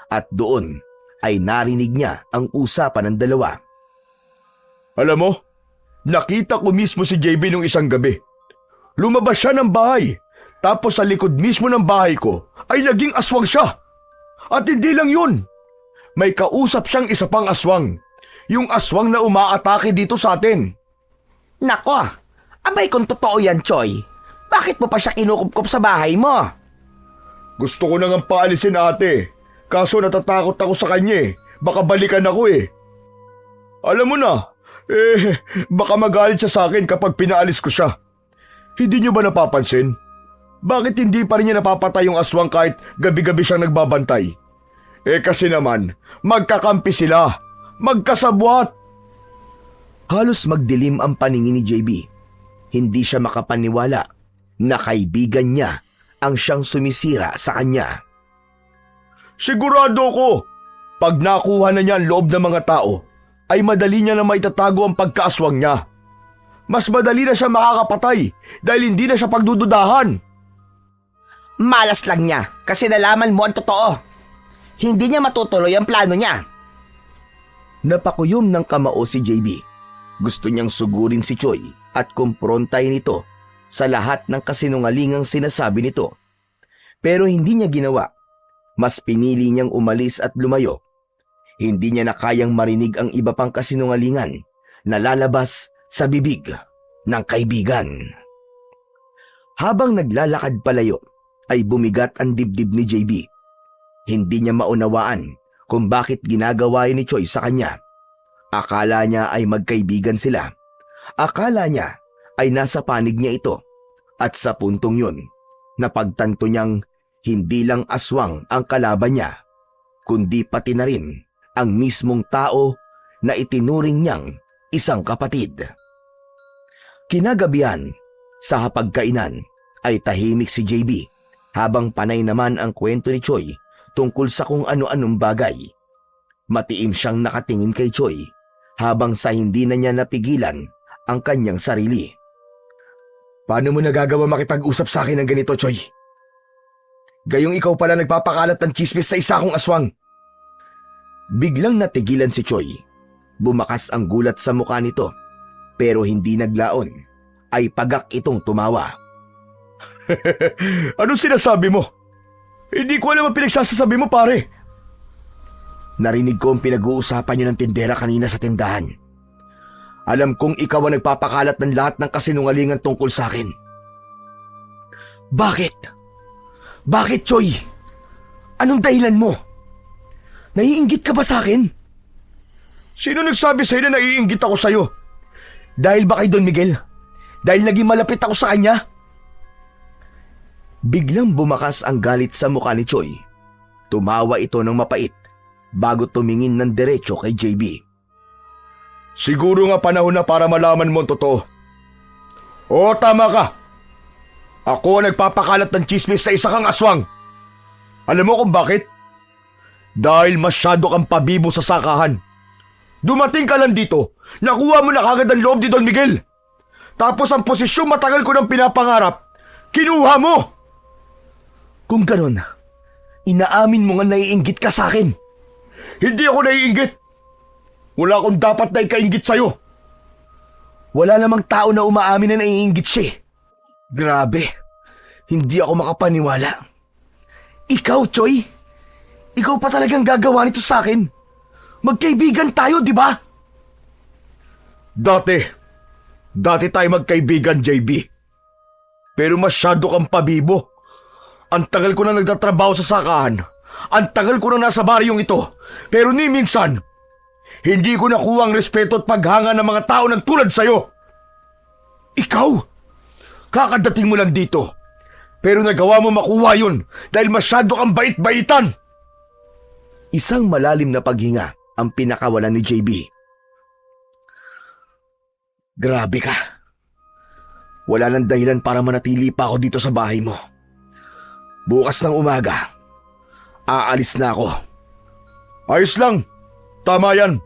at doon ay narinig niya ang usapan ng dalawa. Alam mo, nakita ko mismo si JB nung isang gabi. Lumabas siya ng bahay, tapos sa likod mismo ng bahay ko ay naging aswang siya. At hindi lang yun. May kausap siyang isa pang aswang. Yung aswang na umaatake dito sa atin. Nako, abay kung totoo yan, Choi. Bakit mo pa siya kinukupkup sa bahay mo? Gusto ko nang paalisin ate. Kaso natatakot ako sa kanya eh. Baka balikan ako eh. Alam mo na, baka magalit siya sa akin kapag pinaalis ko siya. Hindi niyo ba napapansin? Bakit hindi pa rin niya napapatay yung aswang kahit gabi-gabi siyang nagbabantay? Kasi naman, magkakampi sila Magkasabwat! Halos magdilim ang paningin ni JB. Hindi siya makapaniwala na kaibigan niya ang siyang sumisira sa kanya. Sigurado ko, pag nakuha na niya ang loob ng mga tao, ay madali niya na maitatago ang pagkaaswang niya. Mas madali na siya makakapatay dahil hindi na siya pagdududahan. Malas lang niya kasi nalaman mo ang totoo. Hindi niya matutuloy ang plano niya. Napakuyom ng kamao si JB. Gusto niyang sugurin si Choi at kumprontahin ito sa lahat ng kasinungalingang sinasabi nito. Pero hindi niya ginawa. Mas pinili niyang umalis at lumayo. Hindi niya na kayang marinig ang iba pang kasinungalingan na lalabas sa bibig ng kaibigan. Habang naglalakad palayo, ay bumigat ang dibdib ni JB. Hindi niya maunawaan kung bakit ginagawa ni Choi sa kanya. Akala niya ay magkaibigan sila. Akala niya ay nasa panig niya ito. At sa puntong yun, napagtanto niyang hindi lang aswang ang kalaban niya, kundi pati na rin ang mismong tao na itinuring niyang isang kapatid. Kinagabihan, sa hapagkainan, ay tahimik si JB habang panay naman ang kwento ni Choi tungkol sa kung ano-anong bagay. Matiim siyang nakatingin kay Choi habang sa hindi na niya napigilan ang kanyang sarili. Paano mo nagagawa makipag-usap sa akin ng ganito, Choi? Gayong ikaw pala nagpapakalat ng chismis sa isa kong aswang. Biglang natigilan si Choi. Bumakas ang gulat sa mukha nito, pero hindi naglaon. Ay pagak itong tumawa. Anong sinasabi mo? Hindi ko alam ang pinagsasasabi mo, pare. Narinig ko ang pinag-uusapan niyo ng tindera kanina sa tindahan. Alam kong ikaw ang nagpapakalat ng lahat ng kasinungalingan tungkol sa akin. Bakit? Bakit, Choi? Anong dahilan mo? Naiinggit ka ba sa akin? Sino nagsabi sa'yo na naiinggit ako sa'yo? Dahil ba kay Don Miguel? Dahil naging malapit ako sa kanya? Biglang bumakas ang galit sa mukha ni Choi. Tumawa ito ng mapait bago tumingin ng diretso kay JB. Siguro nga panahon na para malaman mo ang totoo. Oo, tama ka. Ako ang nagpapakalat ng chismis sa isa kang aswang. Alam mo kung bakit? Dahil masyado kang pabibo sa sakahan. Dumating ka lang dito, nakuha mo na kagad ang loob ni Don Miguel. Tapos ang posisyong matagal ko nang pinapangarap, kinuha mo. Kung ganon, inaamin mo nga naiinggit ka sa akin. Hindi ako naiinggit. Wala akong dapat na ikainggit sa'yo. Wala namang tao na umaamin na naiinggit siya. Grabe, hindi ako makapaniwala. Ikaw, Choi? Ikaw pa talagang gagawa nito sa akin? Magkaibigan tayo, di ba? Dati tayo magkaibigan, JB. Pero masyado kang pabibo. Ang tagal ko na nagtatrabaho sa sakahan. Ang tagal ko na nasa baryong ito. Pero ni minsan, hindi ko nakuha ang respeto at paghanga ng mga tao ng tulad sa'yo. Ikaw, kakadating mo lang dito. Pero nagawa mo makuha yun dahil masyado kang bait-baitan. Isang malalim na paghinga ang pinakawalan ni JB. Grabe ka. Wala nang dahilan para manatili pa ako dito sa bahay mo. Bukas ng umaga, aalis na ako. Ayos lang. Tama yan.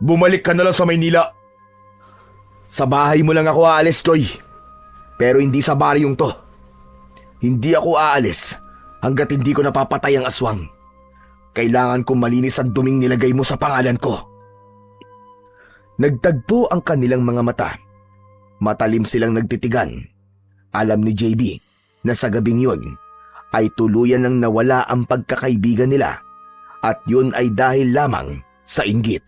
Bumalik ka na lang sa Maynila. Sa bahay mo lang ako aalis, Choi. Pero hindi sa baryong to. Hindi ako aalis hanggat hindi ko napapatay ang aswang. Kailangan kong malinis ang duming nilagay mo sa pangalan ko. Nagtagpo ang kanilang mga mata. Matalim silang nagtitigan. Alam ni JB na sa gabing yun ay tuluyan nang nawala ang pagkakaibigan nila at yun ay dahil lamang sa inggit.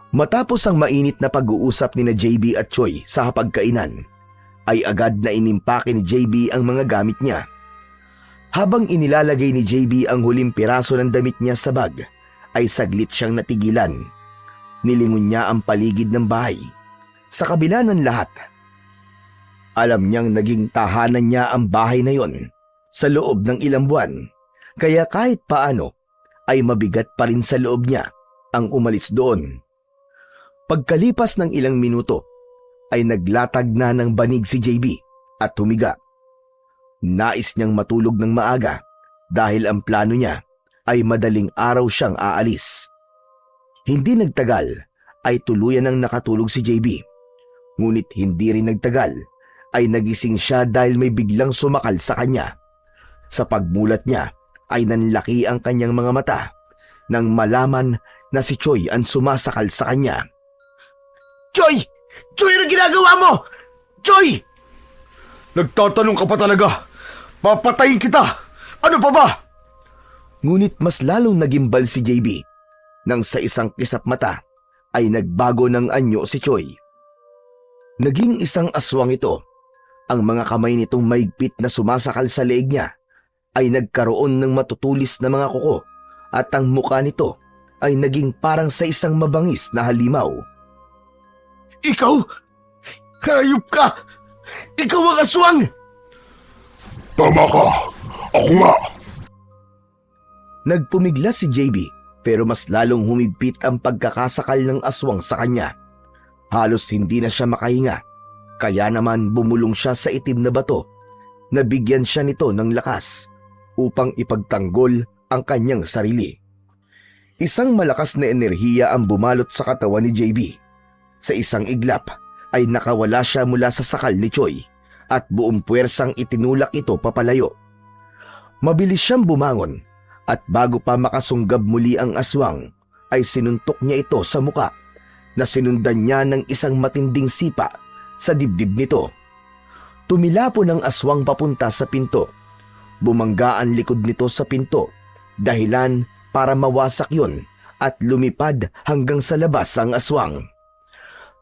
Matapos ang mainit na pag-uusap ni na JB at Choi sa hapagkainan, ay agad na inimpake ni JB ang mga gamit niya. Habang inilalagay ni JB ang huling piraso ng damit niya sa bag, ay saglit siyang natigilan. Nilingon niya ang paligid ng bahay. Sa kabila ng lahat, alam niyang naging tahanan niya ang bahay na yon sa loob ng ilang buwan, kaya kahit paano ay mabigat pa rin sa loob niya ang umalis doon. Pagkalipas ng ilang minuto, ay naglatag na ng banig si JB at humiga. Nais niyang matulog ng maaga dahil ang plano niya ay madaling araw siyang aalis. Hindi nagtagal ay tuluyan ng nakatulog si JB. Ngunit hindi rin nagtagal ay nagising siya dahil may biglang sumakal sa kanya. Sa pagmulat niya ay nanlaki ang kanyang mga mata nang malaman na si Choi ang sumasakal sa kanya. Choy! Choy, ano ginagawa mo? Choy! Nagtatanong ka pa talaga. Papatayin kita. Ano pa ba? Ngunit mas lalong nagimbal si JB nang sa isang kisap mata ay nagbago ng anyo si Choi. Naging isang aswang ito. Ang mga kamay nitong maigpit na sumasakal sa leeg niya ay nagkaroon ng matutulis na mga kuko at ang mukha nito ay naging parang sa isang mabangis na halimaw. Ikaw? Hayop ka! Ikaw ang aswang! Tama ka! Ako nga! Nagpumigla si JB pero mas lalong humigpit ang pagkakasakal ng aswang sa kanya. Halos hindi na siya makahinga, kaya naman bumulong siya sa itim na bato. Nabigyan siya nito ng lakas upang ipagtanggol ang kanyang sarili. Isang malakas na enerhiya ang bumalot sa katawan ni JB. Sa isang iglap ay nakawala siya mula sa sakal ni Choi at buong puwersang itinulak ito papalayo. Mabilis siyang bumangon at bago pa makasunggab muli ang aswang ay sinuntok niya ito sa muka na sinundan niya ng isang matinding sipa sa dibdib nito. Tumilapon ang aswang papunta sa pinto. Bumangga ang likod nito sa pinto, dahilan para mawasak yun at lumipad hanggang sa labas ang aswang.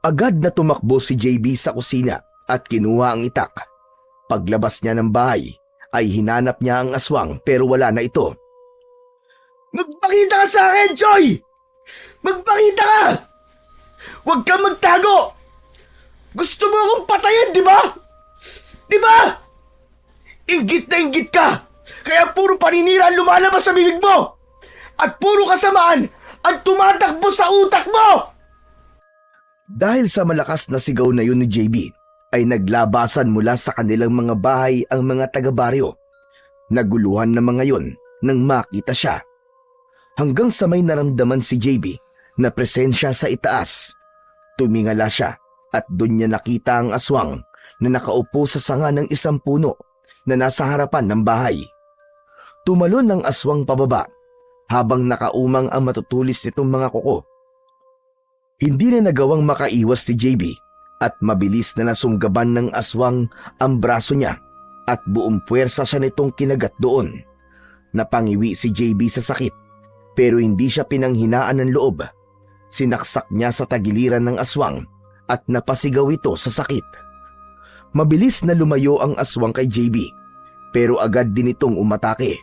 Agad na tumakbo si JB sa kusina at kinuha ang itak. Paglabas niya ng bahay ay hinanap niya ang aswang pero wala na ito. Magpakita ka sa akin, Choy! Magpakita ka! Huwag kang magtago! Gusto mo akong patayin, di ba? Di ba? Inggit na inggit ka! Kaya puro paninira ang lumalabas sa bibig mo! At puro kasamaan ang tumatakbo sa utak mo! Dahil sa malakas na sigaw na yun ni JB, ay naglabasan mula sa kanilang mga bahay ang mga taga-baryo. Naguluhan na mga yon nang makita siya. Hanggang sa may naramdaman si JB na presensya sa itaas. Tumingala siya at doon niya nakita ang aswang na nakaupo sa sanga ng isang puno na nasa harapan ng bahay. Tumalon ang aswang pababa habang nakaumang ang matutulis nitong mga kuko. Hindi na nagawang makaiwas si JB at mabilis na nasunggaban ng aswang ang braso niya at buong puwersa siya nitong kinagat doon. Napangiwi si JB sa sakit pero hindi siya pinanghinaan ng loob. Sinaksak niya sa tagiliran ng aswang at napasigaw ito sa sakit. Mabilis na lumayo ang aswang kay JB pero agad din itong umatake.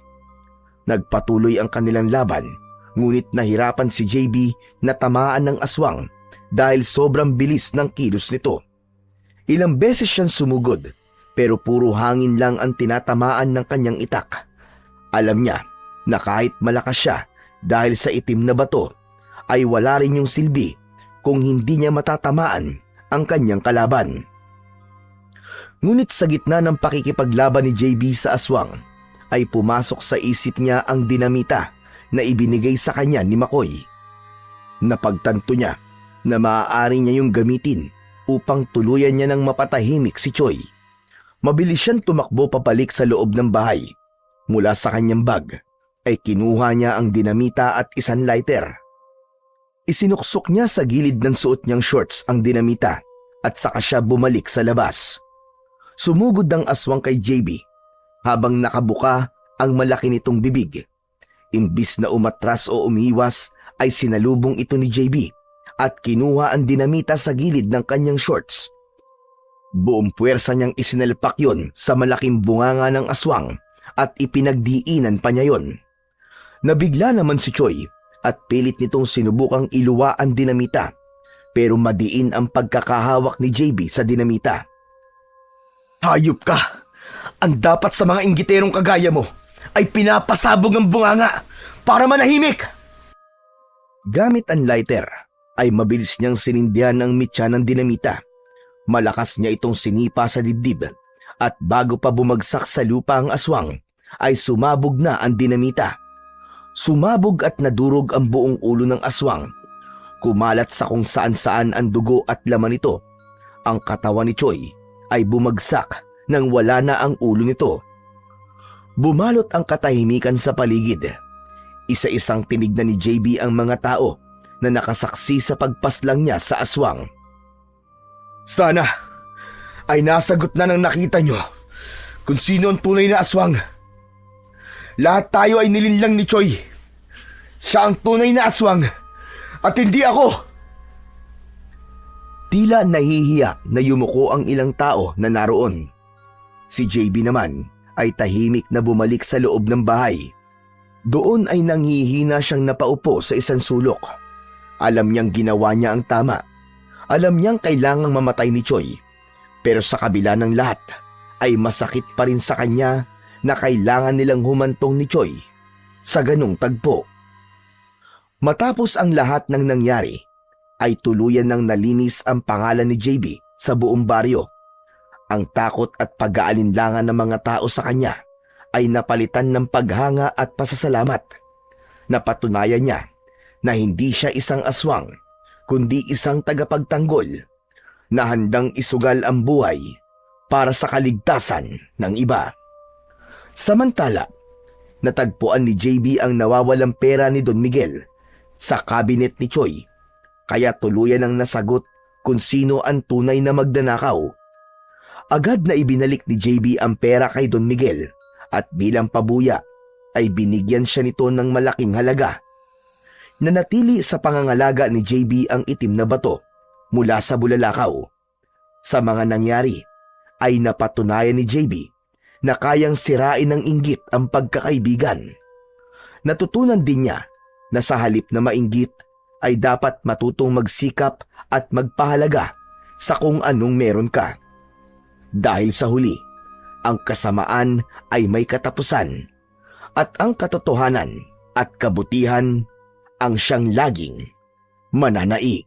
Nagpatuloy ang kanilang laban. Ngunit nahirapan si JB na tamaan ng aswang dahil sobrang bilis ng kilos nito. Ilang beses siyang sumugod pero puro hangin lang ang tinatamaan ng kanyang itak. Alam niya na kahit malakas siya dahil sa itim na bato ay wala rin yung silbi kung hindi niya matatamaan ang kanyang kalaban. Ngunit sa gitna ng pakikipaglaban ni JB sa aswang ay pumasok sa isip niya ang dinamita na ibinigay sa kanya ni McCoy. Napagtanto niya na maaari niya yung gamitin upang tuluyan niya ng mapatahimik si Choi. Mabilis siyang tumakbo papalik sa loob ng bahay. Mula sa kanyang bag ay kinuha niya ang dinamita at isang lighter. Isinuksok niya sa gilid ng suot niyang shorts ang dinamita at saka siya bumalik sa labas. Sumugod ang aswang kay JB habang nakabuka ang malaki nitong bibig. Imbis na umatras o umiwas ay sinalubong ito ni JB at kinuha ang dinamita sa gilid ng kanyang shorts. Buong puwersa niyang isinalpak yon sa malaking bunganga ng aswang at ipinagdiinan pa niya yon. Nabigla naman si Choi at pilit nitong sinubukang iluwa ang dinamita pero madiin ang pagkakahawak ni JB sa dinamita. Hayop ka! Ang dapat sa mga inggiterong kagaya mo ay pinapasabog ang bunganga para manahimik! Gamit ang lighter, ay mabilis niyang sinindihan ang mitya ng dinamita. Malakas niya itong sinipa sa dibdib at bago pa bumagsak sa lupa ang aswang, ay sumabog na ang dinamita. Sumabog at nadurog ang buong ulo ng aswang. Kumalat sa kung saan-saan ang dugo at laman nito. Ang katawan ni Choi ay bumagsak nang wala na ang ulo nito. Bumalot ang katahimikan sa paligid. Isa-isang tinignan ni JB ang mga tao na nakasaksi sa pagpaslang niya sa aswang. Sana ay nasagot na ng nakita nyo kung sino ang tunay na aswang. Lahat tayo ay nilinlang ni Choi. Siya ang tunay na aswang at hindi ako. Tila nahihiya na yumuko ang ilang tao na naroon. Si JB naman ay tahimik na bumalik sa loob ng bahay. Doon ay nanghihina siyang napaupo sa isang sulok. Alam niyang ginawa niya ang tama. Alam niyang kailangang mamatay ni Choi. Pero sa kabila ng lahat, ay masakit pa rin sa kanya na kailangan nilang humantong ni Choi sa ganung tagpo. Matapos ang lahat ng nangyari, ay tuluyan ng nalinis ang pangalan ni JB sa buong baryo. Ang takot at pag-aalinlangan ng mga tao sa kanya ay napalitan ng paghanga at pasasalamat. Napatunayan niya na hindi siya isang aswang, kundi isang tagapagtanggol na handang isugal ang buhay para sa kaligtasan ng iba. Samantala, natagpuan ni JB ang nawawalang pera ni Don Miguel sa cabinet ni Choi, kaya tuluyan ang nasagot kung sino ang tunay na magnanakaw. Agad na ibinalik ni JB ang pera kay Don Miguel at bilang pabuya ay binigyan siya nito ng malaking halaga. Nanatili sa pangangalaga ni JB ang itim na bato mula sa bulalakaw. Sa mga nangyari ay napatunayan ni JB na kayang sirain ng inggit ang pagkakaibigan. Natutunan din niya na sa halip na mainggit ay dapat matutong magsikap at magpahalaga sa kung anong meron ka. Dahil sa huli, ang kasamaan ay may katapusan at ang katotohanan at kabutihan ang siyang laging mananaig.